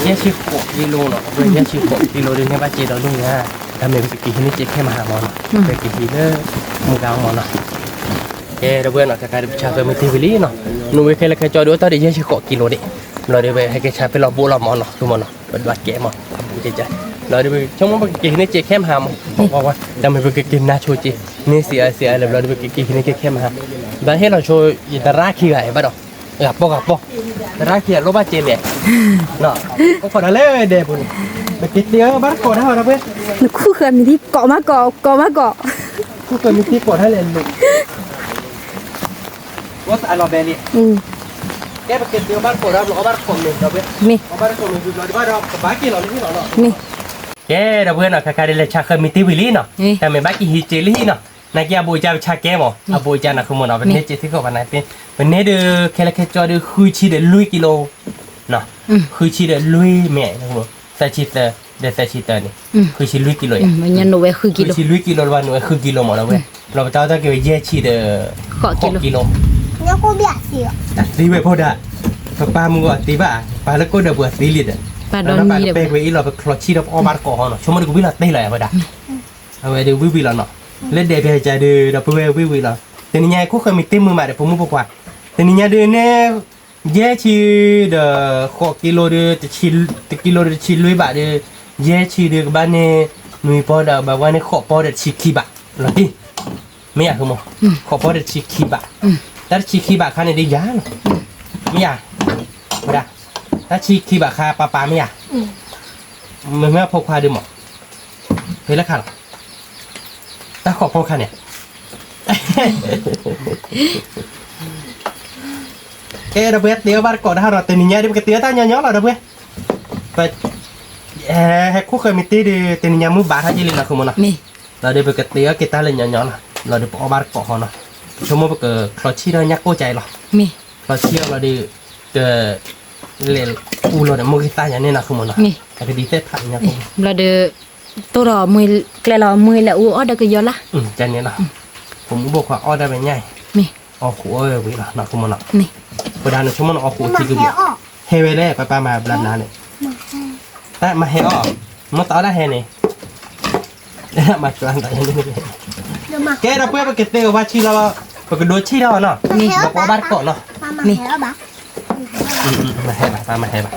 เยชิโกะกิโลเนาะเยชิโกะกิโลเดียวเนี่ยบ้าเจเราดูนะทำไมไปกินนี่เจ๊แค่มาหาหมอไปกินที่เนอมึงกลางหมอเนาะเออเราเบื่อเนาะจากการชาไปไม่ทีวิลีเนาะนุ่มแค่ละแค่จอดูตอนเดี๋ยวจะเกาะกิโลดิเราเดี๋ยวไปให้แกชาไปรอบูรอหมอเนาะดูหมอเนาะบัดแกหมอเจ๊จ้ะเราเดี๋ยวไปช่วงมันไปกินนี่เจ๊แค่มาหาหมอบอกว่าทำไมไปกินนาโชจินี่เสียแล้วเราเดี๋ยวไปกินนี่เจ๊แค่มาหาแล้วให้เราโชว์ยินตาราคีไงบ้าดอกกับปอกตาราคีโรบ้าเจเลยเนาะก็ขอได้เลยเดี๋ยวปุ่นไปกินเดียวบ้านขอได้เหรอเพื่อน คู่เคยมีที่เกาะมาเกาะคู่เคยมีที่กดให้เลยลูกว่าแต่เราเบลี่แกไปกินเดียวบ้านกดเราเอาบ้านกดหนึ่งเราเว้ยมีเอาบ้านกดหนึ่งเราบ้านเราบ้านกี่เราที่เราเนาะมีแกเราเว้ยเนาะคาๆเลยชาเคยมีที่วิลีเนาะแต่ไม่บ้านกี่ฮิจิลี่เนาะนักยาบูจาชาแกมั้งอาบูจานะคุณมันเอาเป็นเนจิที่เขาเป็นอะไรเป็นเนเดอแค่ละแค่จอดูคุยชีเดลุยกิโลเนาะคุยชีเดลุยแม่นะครับใส่ชีเตอร์เดี๋ยวใส่ชีเตอร์นี่คุยชีลุยกิโลมันยันโนเวคือกิโลคุยชีลุยกิโลวันโนเวคือกิโลมั้งเราเว้ยเราไปต่อจากเกี่ยวกับเยชีเดกิโลแล้วก็เบียดเสียตีไว้พอได้ปลามึงก็ตีบ้าปลาแล้วก็เดือบตีลิดปลาโดนมีเดือบไปอีเราไปคลอชีเราเอาบาร์ก่อนเนาะชั่วโมงกูวิลาตีเลยพอได้เอาไว้เดี๋ยววิลาเนาะเล่นเดี๋ยวไปใจเดี๋ยวเราไปวิลาแต่นี่ไงกูเคยมีตีมือมาเดี๋ยวผมมึงบอกว่าแต่นี่ไงเดี๋ยวเนี่ยเยชีเดือ6 กิโลเดือกิโลเดือชิลุยบาเดือเยชีเดือบ้านเนี่ยนุยพอเดือแบบว่าเนี่ยขอพอเดือชิคีบะหรอที่ไม่อยากคือมั้งขอพอเดือชิคีบะแต่ชิคีบะคันนี้ได้ยากไม่อยากไม่ได้ถ้าชิคีบะคาปลาไม่อยากมันไม่พกพาดูหมอเฮ้ยแล้วค่ะถ้าขอพอคันเนี่ยเราเบื่อเดี๋ยวบ้านก่อนถ้าเราแต่นี่เนี่ยเดี๋ยวมันก็เตี้ยตั้งย้อนเราเบื่อไปให้คู่เคยมีตีดีแต่นี่เนี่ยมือบาดให้จีลินนะคุณมั้งนะเราเดี๋ยวไปก็เตี้ยกิตาร์เลยย้อนเราเดี๋ยวเอาบ้านก่อนเนาะ ชั่วโมงเกิดเราชี้เรายักโก้ใจหรอ มี เราเชี่ยวเราดีเจอเรียนอูเราเนี่ยมือกีตาร์อย่างนี้นะคือมันนะแต่ก็ดีเซ็ตผ่านเนี่ยผม เราเดตัวรอมือแกลอมือแล้วอ้อเด็กก็เยอะละ จานนี้นะผมบอกว่าอ้อได้เป็นไง มี อ้อขู่วิละนะคือมันนะ มี พอดานชั่วโมงอ้อขู่ มา ที่กู แค่ออก เฮเวเล่ไปมาบลานาเนี่ยแต่มาเฮอ้อมาต่อได้เฮนี่มาจวนแต่ยังไม่ได้ เดี๋ยวมา แกเราเพื่อไปเก็บเตี้ยว่าชีเราไปกระโดดชีเราเนาะบอกว่าบ้านเกาะเนาะ มาแค่บ้า มาให้บ้ามาให้บ้า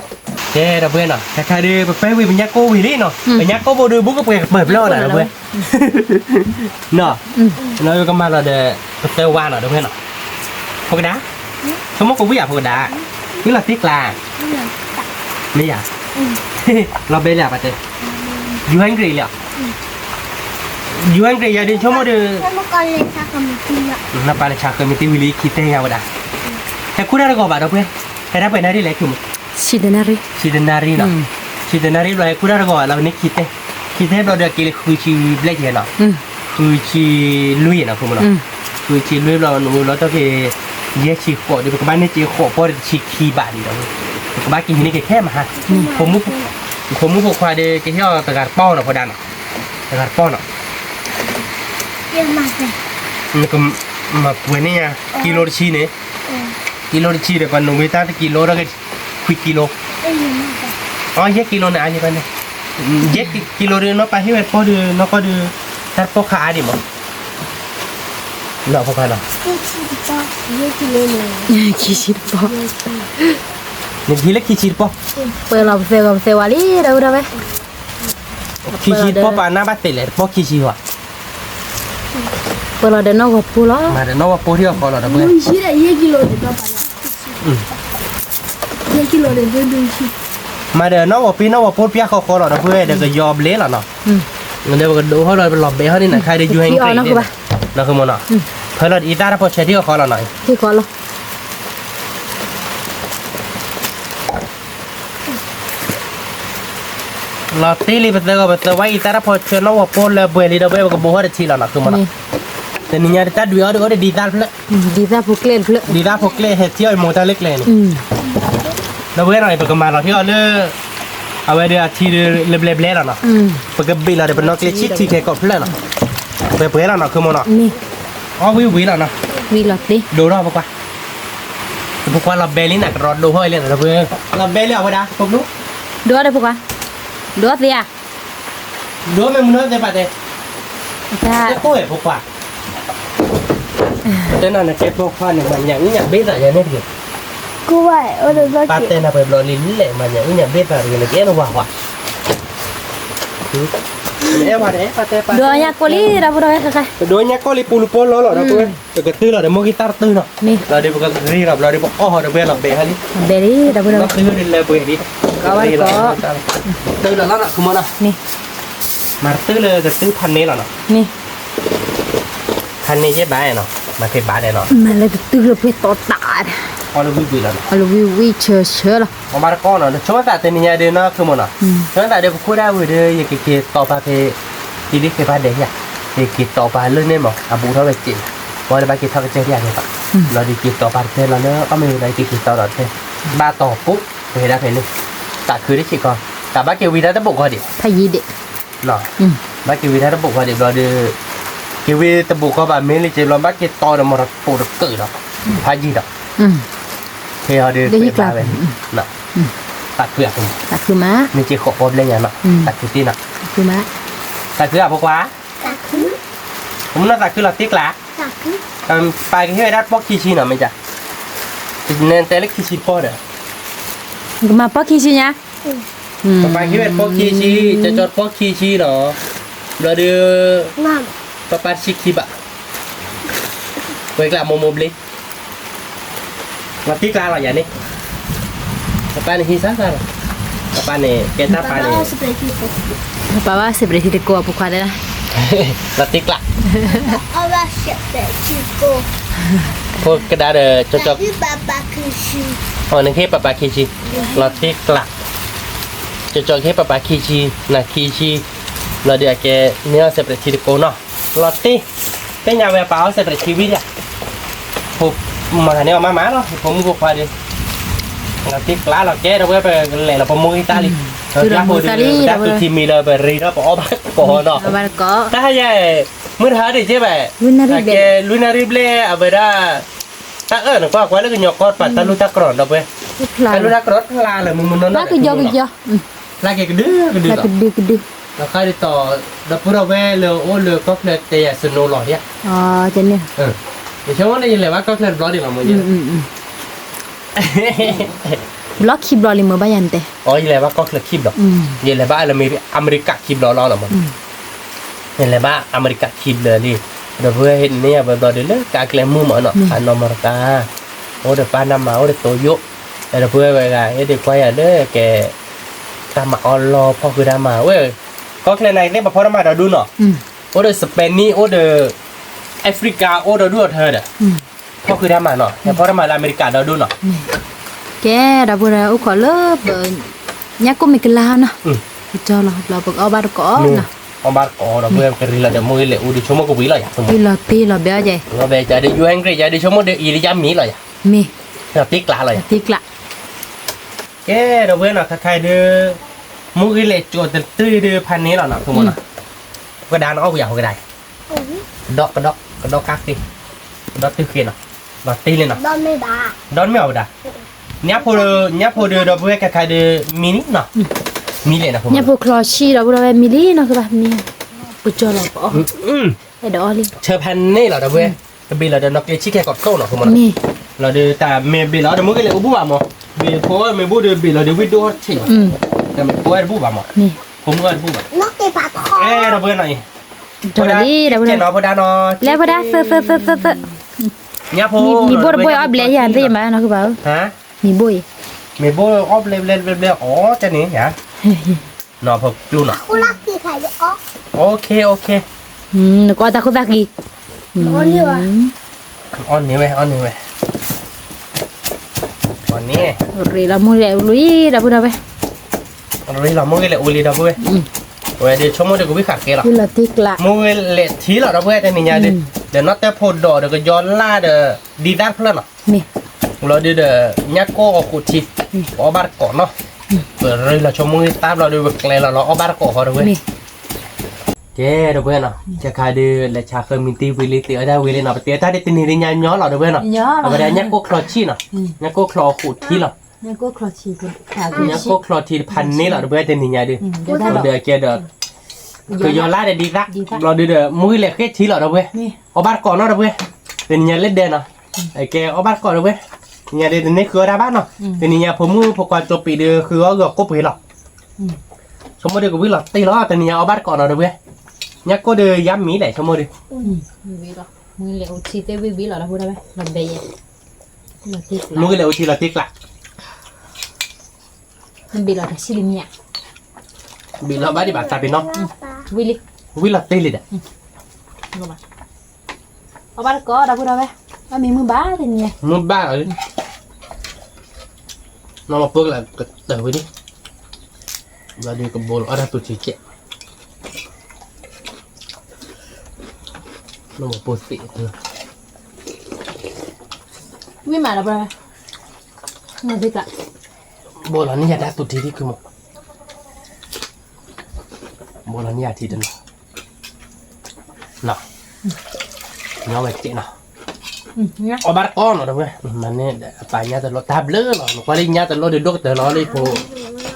แกเราเพื่อนเนาะแค่ดีไปวิ่งเป็นยักษ์โก้วิ่งนี่เนาะเป็นยักษ์โก้โบดูบุ๊กก็เปิดเปิดแล้วนะเราเพื่อนเนาะเราก็มาเราเดไปเตะวานเนาะเพื่อนเนาะพวกด้าสมมติกูไม่อยากพวกด้านี่เราติ๊กลาไม่อยากเราเบลล์ไปเตะยูฮันกรีเลยยูฮันกรีอย่าดิชั่วโมงเดียว เมื่อก่อนเลยชาคอมมิตี้อ่ะ นับไปเลยชาเคยมีทีวิลีคิดได้ยังวะด้าแต่คุณได้ก็บ้าเราเพื่อนแต่ได้ไปไหนได้เลยคุณ ชิดนารี Sidenari no. Sidenari lo cura go la ne kite. Kite lo da kile kuchi black ya no. Kuchi lui no como no. Kuchi lui lo no lo to ke ye chi ko de ko ba ne chi ko po de chi ki ba di no. Ko ba ki ni ke ke ma ha. Ko mu ko kwa de ke yo ta gar pao no ko da no. Ta gar pao no. เดี๋ยวมาเลย Ni ko ma puene ya kilo de chi ne. Kilo de chi de cuando me ta kilo ra ke kilo. เอ้ยมาเลย อ๋อเยกิโลนะอันนี้กันเนี่ยเยกิโลเดียวน้องไปให้เวทพอดูน้องก็ดูตัดพอขาดิมั้งเนาะพอขาเนาะ ที่ชิดปอกเยอะกิโลเลย ขี้ชิดปอ นี่ทีเล็กขี้ชีดปอ เปิดเราเซวาลีเราได้ไหม ขี้ชีดปอปาหน้าบ้านเตะเลยปอขี้ชีวะ เปิดเราเดินนอกกับปูล้อ มาเดี๋ยวน้องว่าปอที่เราขอเราเพื่อน ชิดอะเยอะกิโลเลยป้าเยอะกิโลเลยดูชิด มาเดี๋ยวน้องว่าปีน้องว่าปอพี่เขาขอเราเพื่อนเดี๋ยวก็ยอมเละแล้วเนาะเดี๋ยวก็ดูเขาเราเป็นหลอบเบ้เขานี่ไหนใครได้ยูเฮงเกรดเนี่ยเราคือมันเนาะเพื่อนเราอีตาเราพอใช้ที่เขาขอเราหน่อย ที่ก่อนเรา เราตีรีบไปเจอไว้อีตาเราพอใช้น้องว่าปอเลยเบื่อเลยเดี๋ยวเบื่อก็บัวได้ทีเราเนาะคือมันเนาะแต่นี่ยังตัดด้วยเอาดีตาเพล ดีตาผูกเล่นเพล ดีด้าพกเล่เฮ็ดเที่ยวโมตาเล็กเลยนี่แล้วเว้ยหน่อยปกมาเราที่เอาเลือเอาไว้เดี๋ยวทีเล็บๆแล้วเนาะปกบิลเราเดี๋ยวเป็นนกเล็กชิดที่แค่กดเพลเนาะเปิดแล้วเนาะคือมันเนาะ นี่ อ๋อวิแล้วเนาะ วีหลอดดิ ดูรอบปกว่าปกว่าเราเบลลี่หนักรอดูห้อยเลยนะเพื่อนเราเบลลี่เอาไว้ด้ปกนู้ ดูอะไรพวกวะดูสิอ่ะ ดูมันมันเดี๋ยวไปเดี๋ยว จ้า จะคุยปกว่าแต่นั่นนะแค่พวกข้าเนี่ยมันอย่างนี้อย่างเบสอะไรเนี่ยเดียว กูว่าเออเดี๋ยวจะ ปาเต้นอะไปรอลิ้นแหละมันอย่างนี้อย่างเบสอะไรเนี่ยแกเราว่าปาเต้ปา ดูอันยากกว่าลีเราพูดอะไรกัน Doanya kau lipu lupa lo lah, dah tuan. Ketul lah, dah mau kita tu nak. Ni. Lah dia bukan geri lah, dia bukan oh dah bela bela ni. เบรี่เราพูดอะไร Lah tu dia lebih ni. Kawan kau. Tu dah lah nak ke mana? นี่ Martu le ketul pan ni lah nak. นี่ Pan ni je baik nak. Masih baik nak. มันเลยตื่นเลยไปต่อตา Kalau lebih lah nak. เอาลูวิเชื่อละ Omar kau nak. Cuma tak tanya dia nak ke mana. Cuma tak ada buku dah dia yang kita tahu pakai. Jadi kepada dia. Thì kịp tàu bà lên lên mà à bù thôi về chị rồi bà kịp thao cái chơi đi vậy rồi đi kịp tàu bà thêm là nó có mình đây kịp tàu đó thêm ba tàuปุ๊บvề đã phải lên cả cứ đấy chị con cả bác kêu vì đã bộ gọi điện พยีเด็ก rồi bác kêu vì đã bộ gọi điện rồi đi kêu vì tập bộ có bà mấy lên chị rồi bác kêu to là một bộ được cử đó phải gì đó thì họ đi về bà về nèตัดเปลือก ตัดคือม้า นี่จีขอบเลยอย่างน่ะตัดคือที่น่ะ คือม้า ตัดคืออะไรพวกวะ ตักขึ้น ผมน่าตัดคือเราติ๊กละ ตักขึ้น ไปกันที่ไหนได้ปอกขี้ชีหน่อยไหมจ๊ะเน้นแต่เล็กขี้ชีปอดอ่ะ มาปอกขี้ชิญะ ไปที่ไหนปอกขี้ชีจะจอดปอกขี้ชีเนาะเราเดือ งาม ปะปัดชิคีบะเวกลาโมโมบลิมาติ๊กละหรออย่างนี้ปะปัดนี่ฮิซ่าซ่าปะปัดนี่เกต้าปะนี่ seperti itu Bapak seperti itu aku kuat dah. เราติ๊กละ Allah seperti itu พวกกระดาษจอด tapi bapak kecil อ๋อนึงแค่ปะปัดขี้ชีเราติ๊กละจอดแค่ปะปัดขี้ชีนะขี้ชีเราเดี๋ยวแกเนี่ยเสพติดโกเนาะเราติ๊กเป็นยังไงเปล่าเสพติดชีวิตอ่ะ phục mà nếu mà má nó thì cũng phục phải đi là tiếc lá là ké đâu với lẽ là mua Italy lá hồi đã tụi thì mì là beri đó bỏ bát bỏ đó Abang có. ta hay mới thấy đi chứ bà Luna Rible à vậy đó ta ở nó qua lấy cái nhọc con phải ta lu ta cỏ đâu vậy ta lu ta cỏ la là mình nó Lá cái do. la cái đứa Lá cái đứa. nó khai đi tỏ đập pro về lừa ô lừa có thể tè snow lọt nhá Chân nè. thì chúng nó đây là bác có thể đó đi mà mọi người Blog keep blog lima bayan teh. vậy là bác có thể keep đó vậy là bác là mình America keep đó là mình vậy là bác America keep đó đi rồi vừa hiện nay vừa đó đến đó cả cái mua mở nó anh nó mở cả ô được Panama ô được Toyo rồi vừa về cái để quay ở đó cái ta mà loพอคือดามาเว้ยก็แค่ไหนเนี่ยพอดามาเราดูเนาะโอเดอสเปนนี่โอเดอแอฟริกาโอเดอดูเธอเด้อพอคือดามาเนาะแต่พอดามาอเมริกาเราดูเนาะ Ke dah pura u ko le nya ko mikla na. Cho la bak abar ko na. เอาบาร์ก็เราเพื่อนกันรีละเดี๋ยวมือเลยอูดิชมก็วิ่งเลยอ่ะสมมติ Ti la be je. เราไปจะได้ยูแฮงก์จะได้ชมได้อีริยามีเลยอ่ะ Mi. เราติ๊กลาเลย Tikla. แกเราเพื่อนเนาะใครเด้อมือเลยจวดตื้อเด้อพันนี้หรอเนาะสมมติเนาะก็ดานเอาอย่างก็ได้ดอกกักดิดอกตื้อเขียนเนาะดอกตีเลยเนาะ đón mấy bà ดอนไม่เอาด่ะเนี่ยพอเด้อเราเพื่อนใครเด้อมินิเนาะมีเลยนะผม Nya po kloshi dah pura mili na ke bah mi. Pujo la po. Do li. เชอพันนี่เหรอเด้อเพื่อนก็บีเราเด้อนอกเลยชิแค่กดเข้าเนาะผมเนาะ Mi. เราเด้อแต่เมย์บีเราเด้อมือก็เลยอุบุอ่ะมั้งบีพอเมย์บูเด้อบีเราเด้อวิดีโอชิแต่เมย์พอเด้อบุบอ่ะมั้ง Mi. ผมก็บุบอ่ะ nó cái bà khó เราเพื่อนหน่อย Do li dah เจ้า pura. เนาะพอดาเนาะ Le pada se. เนี่ยพอ Mi boy boy ab le ya te ma na ke bah. ฮะ Mi boy. เมย์บูออฟเร็วอ๋อจะนี่ฮะเนาะพอรู้เนาะ cô lắc thì phải được ốc โอเค Ko ta ko ta ki. nó như là ออนนี้เว้ยออนนี้ Ri la mu le lui dah pura bah. เรามือก็เลยอุลีเราเว้ยเว้ยเดี๋ยวชมมือเดี๋ยวกูไปขัดเกล้อ Ila tikla. มือเละทีเราเว้ยแต่นี่ไงเดี๋ยวน็อตแต่พอดอเดี๋ยวก็ย้อนล่าเดี๋ยวดีด้านเพื่อนเนาะ Mi. เราเดี๋ยวยักโก้กับขุดทีเอาบาร์ก่อนเนาะเปิดเลยเราชมมือตามเราดูแบบอะไรเราเอาบาร์ก่อนเขาด้วย Mi. เจ้เดี๋ยวเพื่อนเนาะจะขายเดือและชาเคยมีตีวิลิตีได้วิลิเนาะเตี้ยถ้าได้ตีนี่ได้ย้อนเราด้วยเนาะเอาไปได้ยักโก้คลอชีเนาะยักโก้คลอขุดทีเนาะ Nya ko kloshi ko. ยักโก้คลอทีพันนี้เราด้วยตีนี่ไงดิเดี๋ยวเจ้เดี๋ยวคือย้อนล่าเดี๋ยวดีละเราเดี๋ยวมือเล็กแค่ทีเราด้วยเอาบาร์ก่อนเนาะด้วยตีนี่เล่นเด่นเนาะไอ้แกเอาบาร์ก่อนด้วยเนี่ยเดี๋ยวนี้คือได้บ้านเนาะตีนี่ผมมือพอก่อนจบปีเดียวคือเอาเกือบก็ไปหรอกสมมติเดี๋ยวกูวิ่งหรอกตีแล้วตีนี่เอาบาร์ก่อนเราด้วยยักก็เดือย้ำมีแหละสมมติ Mi lo. Mu le uchi te bi lo la pura bah. La be ye. La tikla. มือเลยทีเราติ๊กละ Bi lo dah silimnya. บีเราบ้านที่บ้านตาเป็นเนาะ Willy. วิ่งหรอกตีเลยเด้อ Ngoma. Obar ko dah pura bah. Mi mu ba te ni. มึงบ้าเหรอน้องมาเปิดแล้วก็เต๋อไว้ดิเราดูกับโบลอะไรตัวชี้เจ๊น้องมาเปิดสิเถอะ Mi ma la pura. No tikla. โบลนี่อยากได้ตัวทีที่คือหมดโบลนี่อยากทีเดินเนาะน้องไปเจ๊เนาะ Nya. เอาบาร์ก้อนเหรอเว้ยมันเนี่ยไปเนี่ยแต่รถทับเลือเหรอหนูก็เลยเนี่ยแต่รถเดือดแต่รถเลยโผล่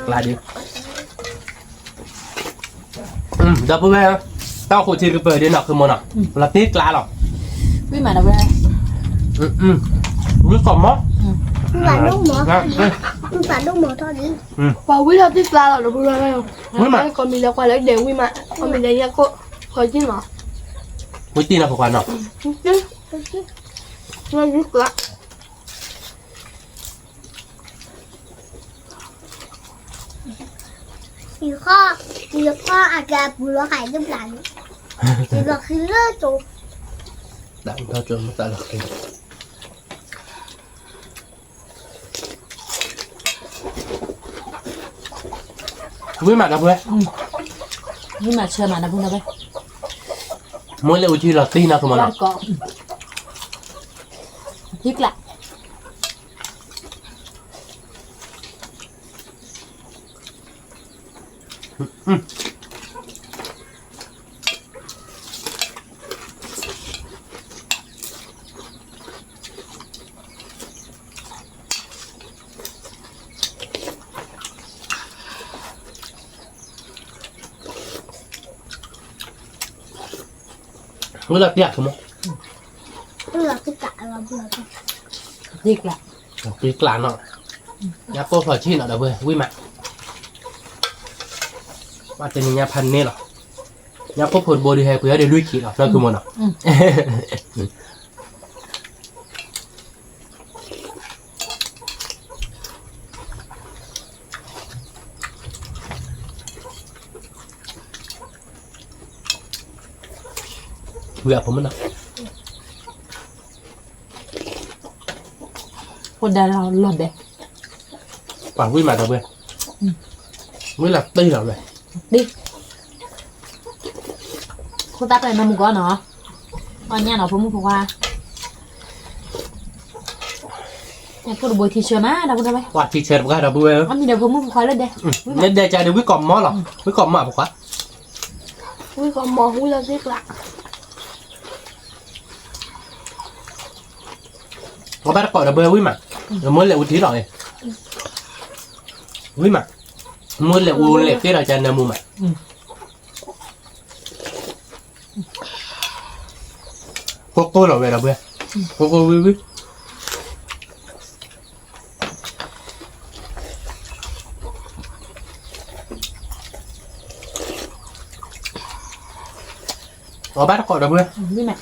กลายดิเดี๋ยวพูดไปนะต้องขุดทีก็เปิดเดี๋ยวหนักคือมันอ่ะเราตีกลาหรอก Mi ma la pura. รู้ก่อนมั้ง và lúc mở thôi đi Và quý là tiếp ra là được rồi đấy. Còn mình là quay lấy đều quy mà. Còn mình lấy nha cô. Khỏi chứ mà. วิตีนะพวกกันเนาะ Nó rút lại. nhiều kho à gà bùi lo hải giúp lạnh thì là khi lỡ chỗ ดังเท่าจนไม่ตายหรอกวิ่งมากับเพื่อน Mi ma che ma na pura bah. มื่อเร็วที่เราตีนะคือมัน Obar ko. พริกละ เมื่อเราเปียกถูกไหม เบื่อคือกะเราเบื่อกัน พริกละ ปีกลางเนาะยาโป้พอชีนเอาเด้อเว้ยวิ่งมาว่าจะมียาพันนี่หรอยาโป้ผลโบดีให้เพื่อได้ลุยขีดหรอนั่นคือมันเนาะเบื่อผมมันเนาะ คนเดียวเราหลดเด็ก ปากวิ่งมาเด้อเว้ยวิ่งหลับตีเราเลย ดิคุณตักอะไรมาหมูก้อนเนาะตอนนี้เนาะผมบอกว่าเนี่ยพูดบอยทีเชื่อมาเราพูดทำไม วาดทีเชิร์ตก็ได้เว้ย อ๋อมีเดี๋ยวผมคอยเล่นเด็ก เนี่ยเดี๋ยวจะเดี๋ยววิ่งกล่อมมอหรอวิ่งกล่อมมาบอกว่า อุ้ยก็มองอุ้ยเราซิกละ เขาไปตะกอดเด้อเว้ยวิ่งมาเดี๋ยวมื่อเหลวอุทิศหรอเลยวิ่งมามื่อเหลวอูเหลวที่เราจะนำมุมอ่ะพวกตัวเราเว้ยเราเว้ยพวกวิ่งวิ่งเขาไปตะกอดเด้อเว้ย นี่แม่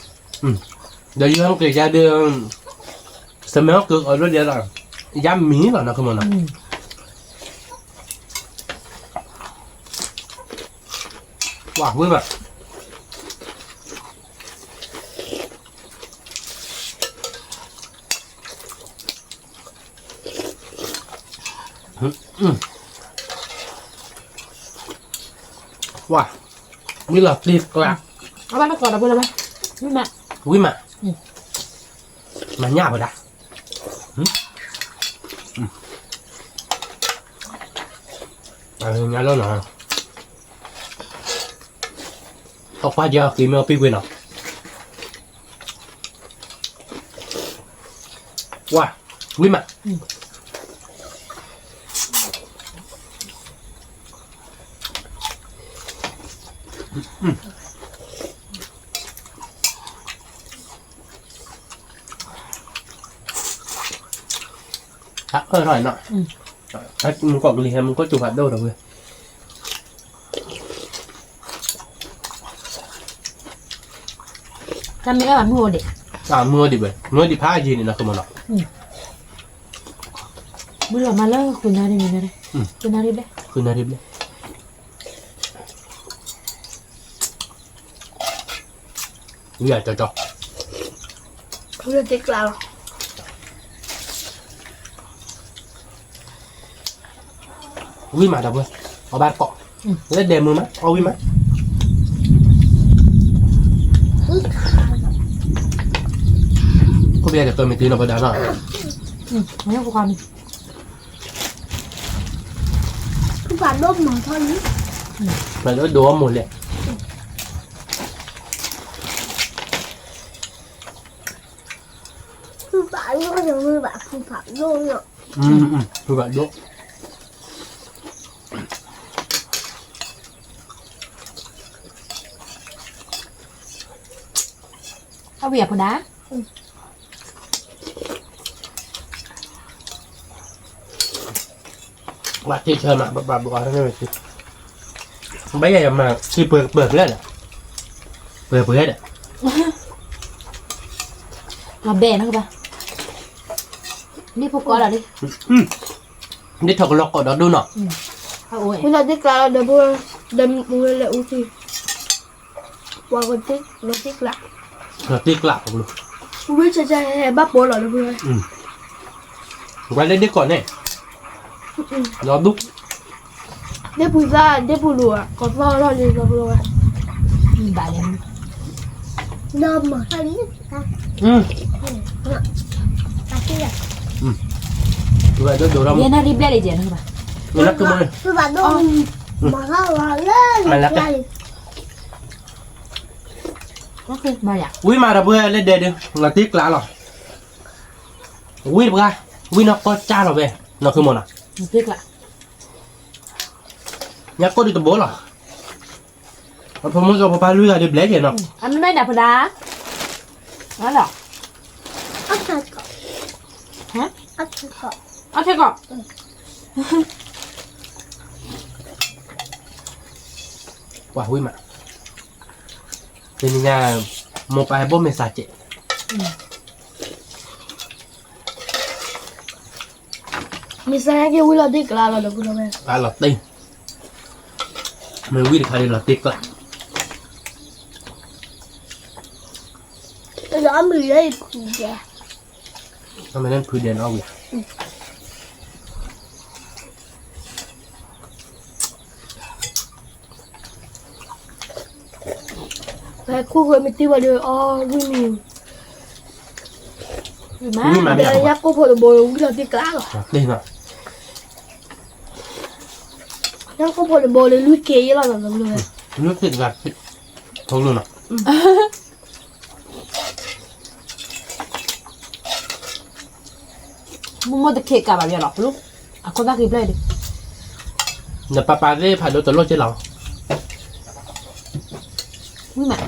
Giờ như không kể ra đưa sớm méo cực ở đó để là giam mí là nó không mà nào wow vui mà wow như là tuyệt lạc เอาบ้านก่อนเราพูดทำไมนี่แม่ vui mà mà nhà vào đã nhà lớn nào học qua giờ kìm ở pi nào wow vui mà hơi hỏi nọ mình có cái gì mình có chụp hạt đâu rồi ทำไม่ได้แบบมือเด็ก mưa đi vậy mưa đi phá gì này nó không mà nọ มือเรามาเลิกคุณนาดีมีอะไรคุณนาดีเด้ คือนาดิบเลยอยากจะจ่อ อุ้ยเราซิกละ วิ่งมาดับเบิ้ลเอาบ้านเกาะเล่นเดมมือมั้ยเอาวิ่งมั้ยก็เบียร์จะตัวไม่ตีนเอาไปด้านหน้า ไม่ต้องความ คือผ่านร่มหมอนเท่านี้ mà nó đổ một lệ คือผ่านก็จะมือแบบคือผ่านร่มเนาะ คือแบบđổ เอาเบียร์คนด้า ว่าที่เชิญมาแบบบอกให้ไม่สิไม่ใหญ่มาที่เปิดเล่นอ่ะเปิดเล่นอ่ะ มาแบนนะครับนี่พวกก้อนเหรอดิ นี่ถกล็อกก่อนดูหน่อย เอาโอ้ย อุ้ยเราซิกละเดี๋ยวพูดเดี๋ยวมือเลยอุ้ยว่าคนซิกเราซิกละ เราตีกลับผมลูก อุ้ยจะให้บ้าโป้หรอเดี๋ยวพูดเลย ไว้เล่นได้ก่อนเนี่ยรอดุ๊ก เดี๋ยวพูดซะเดี๋ยวพูดรัวก่อนว่าเราเรียนเราพูดว่า มีบาเลย เดิมหมอนเท่านี้นะ kia. Vậy tôi đồ đâu Dia nak replay je nak ba. mình lắc cái môi Tôi bảo đâu mà nó lên. Mày lắc cái. Okey, banyak. Ui mà là bữa lên đề đi là tiếc lạ rồi ui bữa ui nó có cha rồi về nó không một à Tiếc lah. nhá có đi tập bố rồi mà không muốn cho papa lui ra đi lấy gì nó Anu naik dah pada. Ada. Ốc thật cỏ. Hah? Ốc thật cỏ. Okey kok. quả ui mà thì nhà một bài bố mình sạch chị Misalnya kita ulah di kelala dah pun apa. à là tin mình quy được hay là tiếc lại Tôi đã mì đây kìa. nó mới nên quy đèn ao vậy Kayak aku kalau mesti ada winning. ui mà bây Ada giờ yang aku boleh ulah di kelala. đi rồi Yang aku boleh lu kaya lah dalam tu. nước thịt gạt không luôn à Mau tak kek ka ba biar lah. Lu. Aku tak replay dia. nhà papa đi phải đôi tớ lôi trên lòng Ni mak.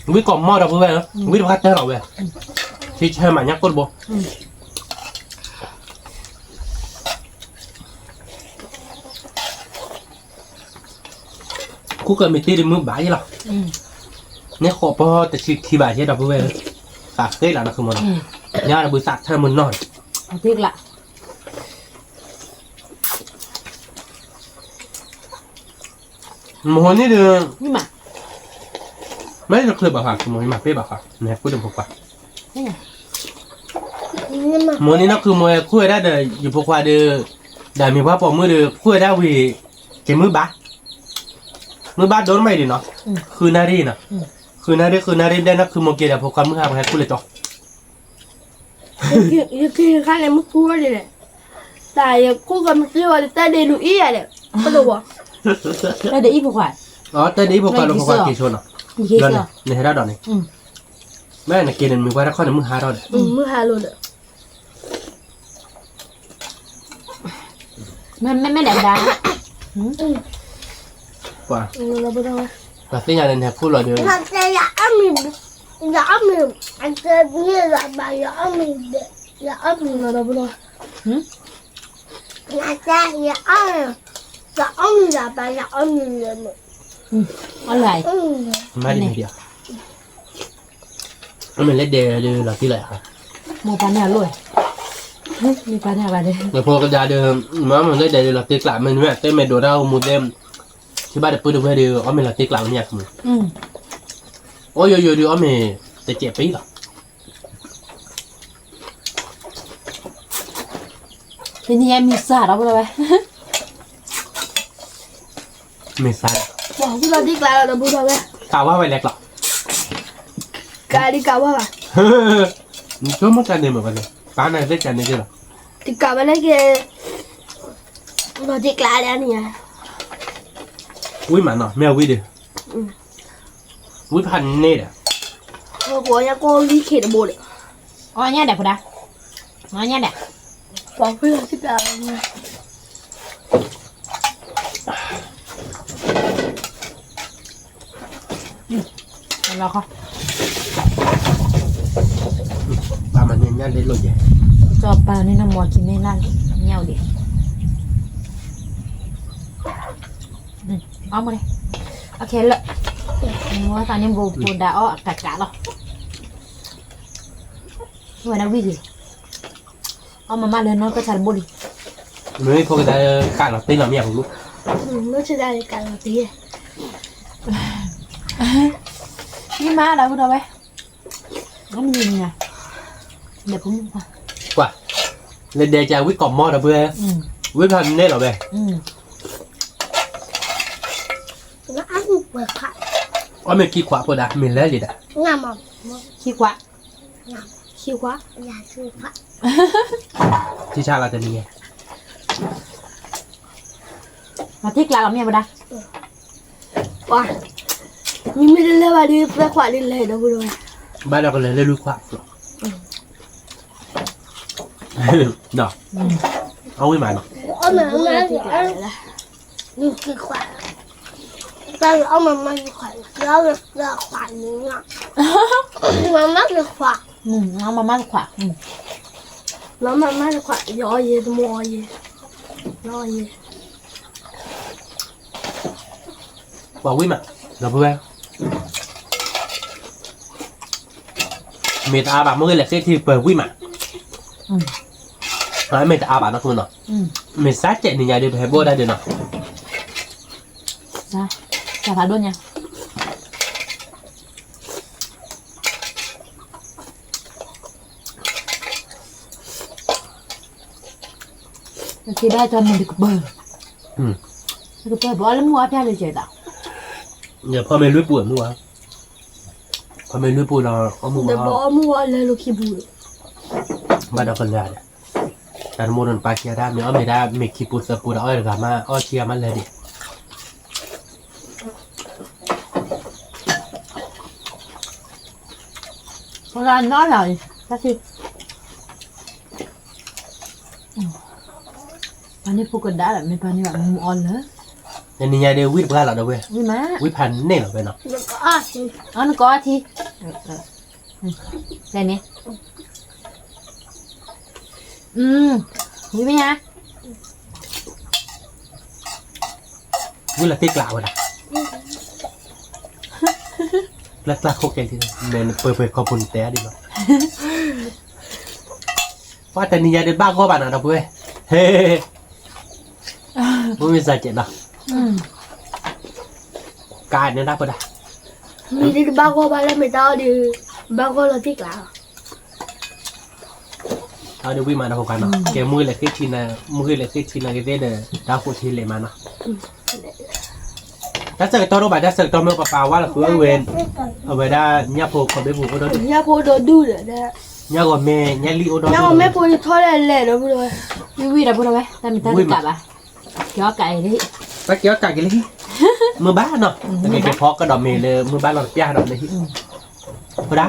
quý còn mò đâu với về quý đâu khác thế nào về thì chơi mà nhắc con bố cú cần mình đi mưa bãi vậy nào nếu khó bao thì khi bãi thế đâu với về cả cái là nó không muốn nhà là buổi sáng thay mình nổi Tiếc lah. một hồi ní được Ni mak. mấy được lời bảo hả một hồi mà phê bảo hả nè cứ đừng phục quả Ni. Nhưng mà một ní nó cứ một khuya đã đời dù phục quả được để mình qua bỏ mưa được khuya đã vì cái mưa bát đốn mày đi nóคือนารีนะคือนารีได้นะคือโมเกะพวกความมือหาให้กูเลยต่อ Yang kan yang muka dia ni. Tak, aku kalau mesti ada tak ada lu iya dia. Kau tahu tak? Dah ada ibu kuat. อ๋อแต่นี้พวกเราพวกว่ากี่ชนอ่ะ Okey ดอน ke? ในให้ได้ดอนนี่แม่น่ะเกณฑ์มือว่าถ้าข้อในมือหาดอน Muka lu dah. Memang dah dah. กว่า Apa tahu? แต่ที่งานเนี่ยพูดเราเดียว thật ra là ăn mì. Là ăn mì. Anh chơi như là bà là ăn mì. Là ăn mì. Apa tahu? Là cha là ăn mì. Là ăn mì là bà là ăn mì là mì. Alai. ไม่ได้เดียวแล้วมันเล่นเดย์ดูเราที่ไหนครับ Mau panen lu. Ni panen apa dia? แต่พวกกระดาษเดิมมันเล่นเดย์เราตีกลับมันเนี่ยเต้ไม่โดดเอามูเต็มที่บ้านเด็กปืนดูให้ดูอ๋อมันเราตีกลับเนี่ยคุณโอ้ยโยดูอ๋อมันแต่เจ็บปีหรอ Ini yang misah dah boleh. ไม่ใช่ Wah, aku dah di kelala dah pun apa? กล่าวว่าไว้แรกหรอ Kali kau apa? นี่ก็มันกันเดิมเหมือนกันเลยป้าไหนได้กันนี่ใช่หรอ Di kau lagi. Dah di kelala ni ya. อุ้ยหมาเนาะแมววิ่งดิวิ่งพันเน่เด้อ Aku yang kau likit dah boleh. Oh nya dah pada. Oh nya dah. Wah, aku dah di kelala ni. Kalau kau ปลามันเนี่ยย่านเล็ดเลย coba ni nak mau kini lah nyau dia. Om đi. Ok lợi. Mua tao nem bù bù đã ó cả cả rồi. Người nào biết gì? Ông mà lên nó có chả bù đi. ไม่พวกจะการเราตีเราไม่อยากรู้ Nó sẽ ra di kelala tí. Nhưng mà đâu đâu bé. Nó gì nè. Để cũng qua. กว่าเล่นเดจาวิ่งกล่อมมอดเพื่อวิ่งพันเน่หรอเบ้ Nó ăn bữa khát. อ๋อไม่กี่ขวาปวดอ่ะมีแล้วเลยอ่ะ Ngà mà. Khi quá. ขี้ควะ อย่าคือพระ ที่ชาเราจะนี่ไง มาที่กลางเราเมียบ่ได้ ว่ะมีไม่ได้เลยว่าดีไปขวาดินเลยนะคุณด้วย บ้านเราก็เลยเรียกลูกควายเนาะเอาไว้มาเนาะ เอาเหมือนมันดูคือขวัญแต่เอามันมาคือขวัญแล้วเราขวัญนี้อ่ะมันมาคือขวัญ เอามาขวา แล้วมันไม่ได้ขวาย่อเย็นมอเย็นย่อเย็น บอกวิ่งมาเราเพื่อนเมตาอาบะเมื่อไหร่เซ็กที่เปิดวิ่งมาแล้วเมตาอาบะนะคุณเนาะเมตาเจ็ดนี่ไงเดี๋ยวไปโบได้เดี๋ยวเนาะ จ้าจะพาด้วยยังทีได้จนมันดึกเบอร์ดึกเบอร์บอกแล้วมัวแพ้เลยเจ๊ต่อ เดี๋ยวพอเมลุยปวดมั้งวะพอเมลุยปวดเราเอามือ เดี๋ยวบอก ว่า มัวเลยลูกขี้บูด บ้านเราคนละเนี่ยแต่โมดนปาเคียได้เนื้อไม่ได้เมคิปุสปูดอ้อยกามาอ้อเชียมันเลยดิ เพราะการน้อยหน่อยก็คืออันนี้พูดกันได้แหละไม่ปานนี้แบบมูออนเลย แต่นี่ไงเดี๋ยววิ่งไปเราเดี๋ยวเว้ย วิมา วิ่งพันเน่เหรอเว้ยเนาะ แล้วก็อ้อสิ อ๋อนึกว่าทีอะไรเนี่ยวิไหมฮะ วิ่งละติ๊กลาวนะลักโคเกนที่เมนเปิดขอบคุณแต่ดีกว่าว่าแต่นี่ไงเดี๋ยวบ้าก็บ้านนะเราเว้ยเฮ้ไม่มีสายเจ็ดหรอกกายเนี่ยได้ปะได้ มีที่บ้านก็บ้านแล้วไม่ได้ดีบ้านก็เราที่กลาง เอาเดี๋ยววิ่งมานะพวกกันเนาะแกมือเลยขึ้นทีนะมือเลยขึ้นทีนะก็ได้เด้อดาวโคทีเลยมาเนาะถ้าเสกตัวโรบะถ้าเสกตัวเมื่อปะว่าเราคือเวนเอาไว้ได้เนี่ยพวกเขาได้บุกก็ได้ ย่าพูดโดนดูเลยนะ เนี่ยก็แม่เนี่ยลิโอด ย่าแม่พูดทอดเลยนะคุณด้วย วิเราพูดเอาไว้แต่ไม่ตั้งกลับอ่ะเกี่ยวไก่ดิ ตะเกียบกัดกันเลยมือบ้านเนาะแต่เก็บเพาะก็ดอกเมเลยมือบ้านเราย่าดอกเลยพอได้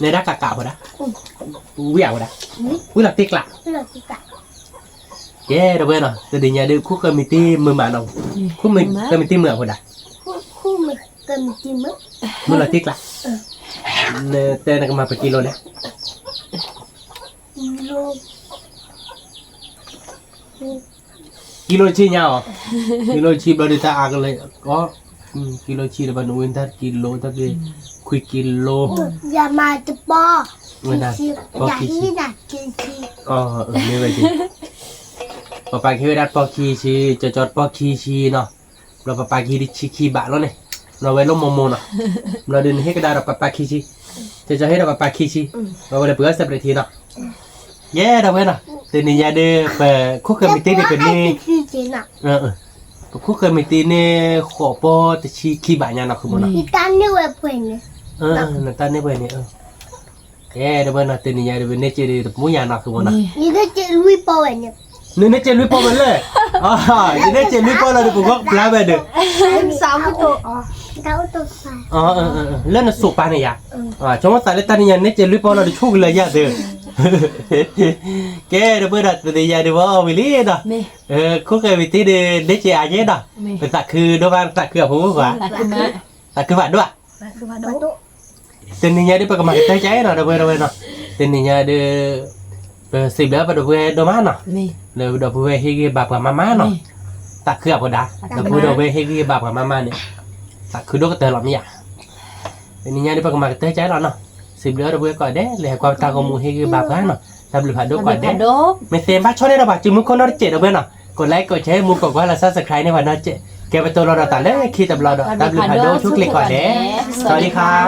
ในด้านกะพอได้วิ่งพอได้วิ่งหลับติ๊กละ เพื่อที่จะ เย้เดี๋ยวเว้ยเนาะแต่เดี๋ยวเนี่ยคู่เคยมีตีมือหมาเนาะคู่มือเคยมีตีมือพอได้ คู่มันเกินจริงมั้ย มือหลับติ๊กละเนี่ยเต้นกันมาเป็นกิโลเนี่ย ลูก กิโลชีเนี่ยกิโลชีเราได้ตาอากันเลยก็กิโลชีเราบรรลุอินทัดกิโลทัดเลยคุยกิโล อย่ามาจะปอ เงินนะ อย่าที่หนักกินที อ๋อไม่ไหวจริงปะปาคิดว่าปอคีชีจะจอดปอคีชีเนาะเราปะปาคีดิชีคีบะแล้วเนี่ยเราไว้ลงโมโมเนาะเราเดินให้กระดาษเราปะปาคีชีจะให้เราปะปาคีชีเราไปเปิดสัปดาห์ทีเนาะเย้เราเว้ยเนาะแต่นี่ยาเด้อไปคุกเคยมีตีนี่เป็นนี่ ที่จริงอ่ะ คุกเคยมีตีนี่ขอปอจะชีคีบะเนี่ยเนาะคือมันเนาะ มีการนี่เว็บเพื่อนเนี่ย นั่นตาเนี่ยไปเนี่ยเย้เราเว้ยเนาะแต่นี่ยาเด้อเป็นเนเจอร์มุ้ยเนาะคือมันเนาะ นี่ก็จะลุยปอเนี่ย นี่เนเจอร์ลุยปอมันเลยอ๋อเนเจอร์ลุยปอเราดูปุ๊บก็ปลาไปเด้อ สามตัว เราตัวไฟ อ๋อเล่นสุปาเนี่ยชมว่าสายเล่นตาเนี่ยเนี่ยเจลุยปอเราดูชุกเลยยาเด้อแกเดี๋ยวเปิดตัวเดียวเดี๋ยวว่าวิลลี่เนาะคุกเคยวิธีเด็กเจียอาเยเนาะเป็นสักคือด้วยบ้านสักคือผมว่าสักคือบ้านด้วย คือว่า มา โด ตุ เต็นนี่เนี่ยเดี๋ยวไปกับมาเตยใจเนาะเดี๋ยวไปเนาะเต็นนี่เนี่ยเดี๋ยวสิบแล้วไปเดี๋ยวไปโดมาเนาะ นี่ เดี๋ยวไปให้กี่บาปกับมาม่าเนาะสักคือพอได้เดี๋ยวไปให้กี่บาปกับมาม่าเนี่ยสักคือด้วยก็เตยหรอกไม่อยากเต็นนี่เนี่ยเดี๋ยวไปกับมาเตยใจเนาะสิบเดือนเราเบื่อก่อนเด้เลยความตาของมูให้คือบาปกันเนาะทำหรือผ่านด้วยก่อนเด้ไม่เต็มบ้านชอบได้เราบาดจิ้มมุกคนนอร์เจ็ดเราเบื่อเนาะกดไลค์กดแชร์มุกกดว่าเราซับสไครต์ในวันนอร์เจ็ดแกไปตัวเราต่างเด้คิดแต่เราทำหรือผ่านด้วยทุกคลิกก่อนเด้สวัสดีครับ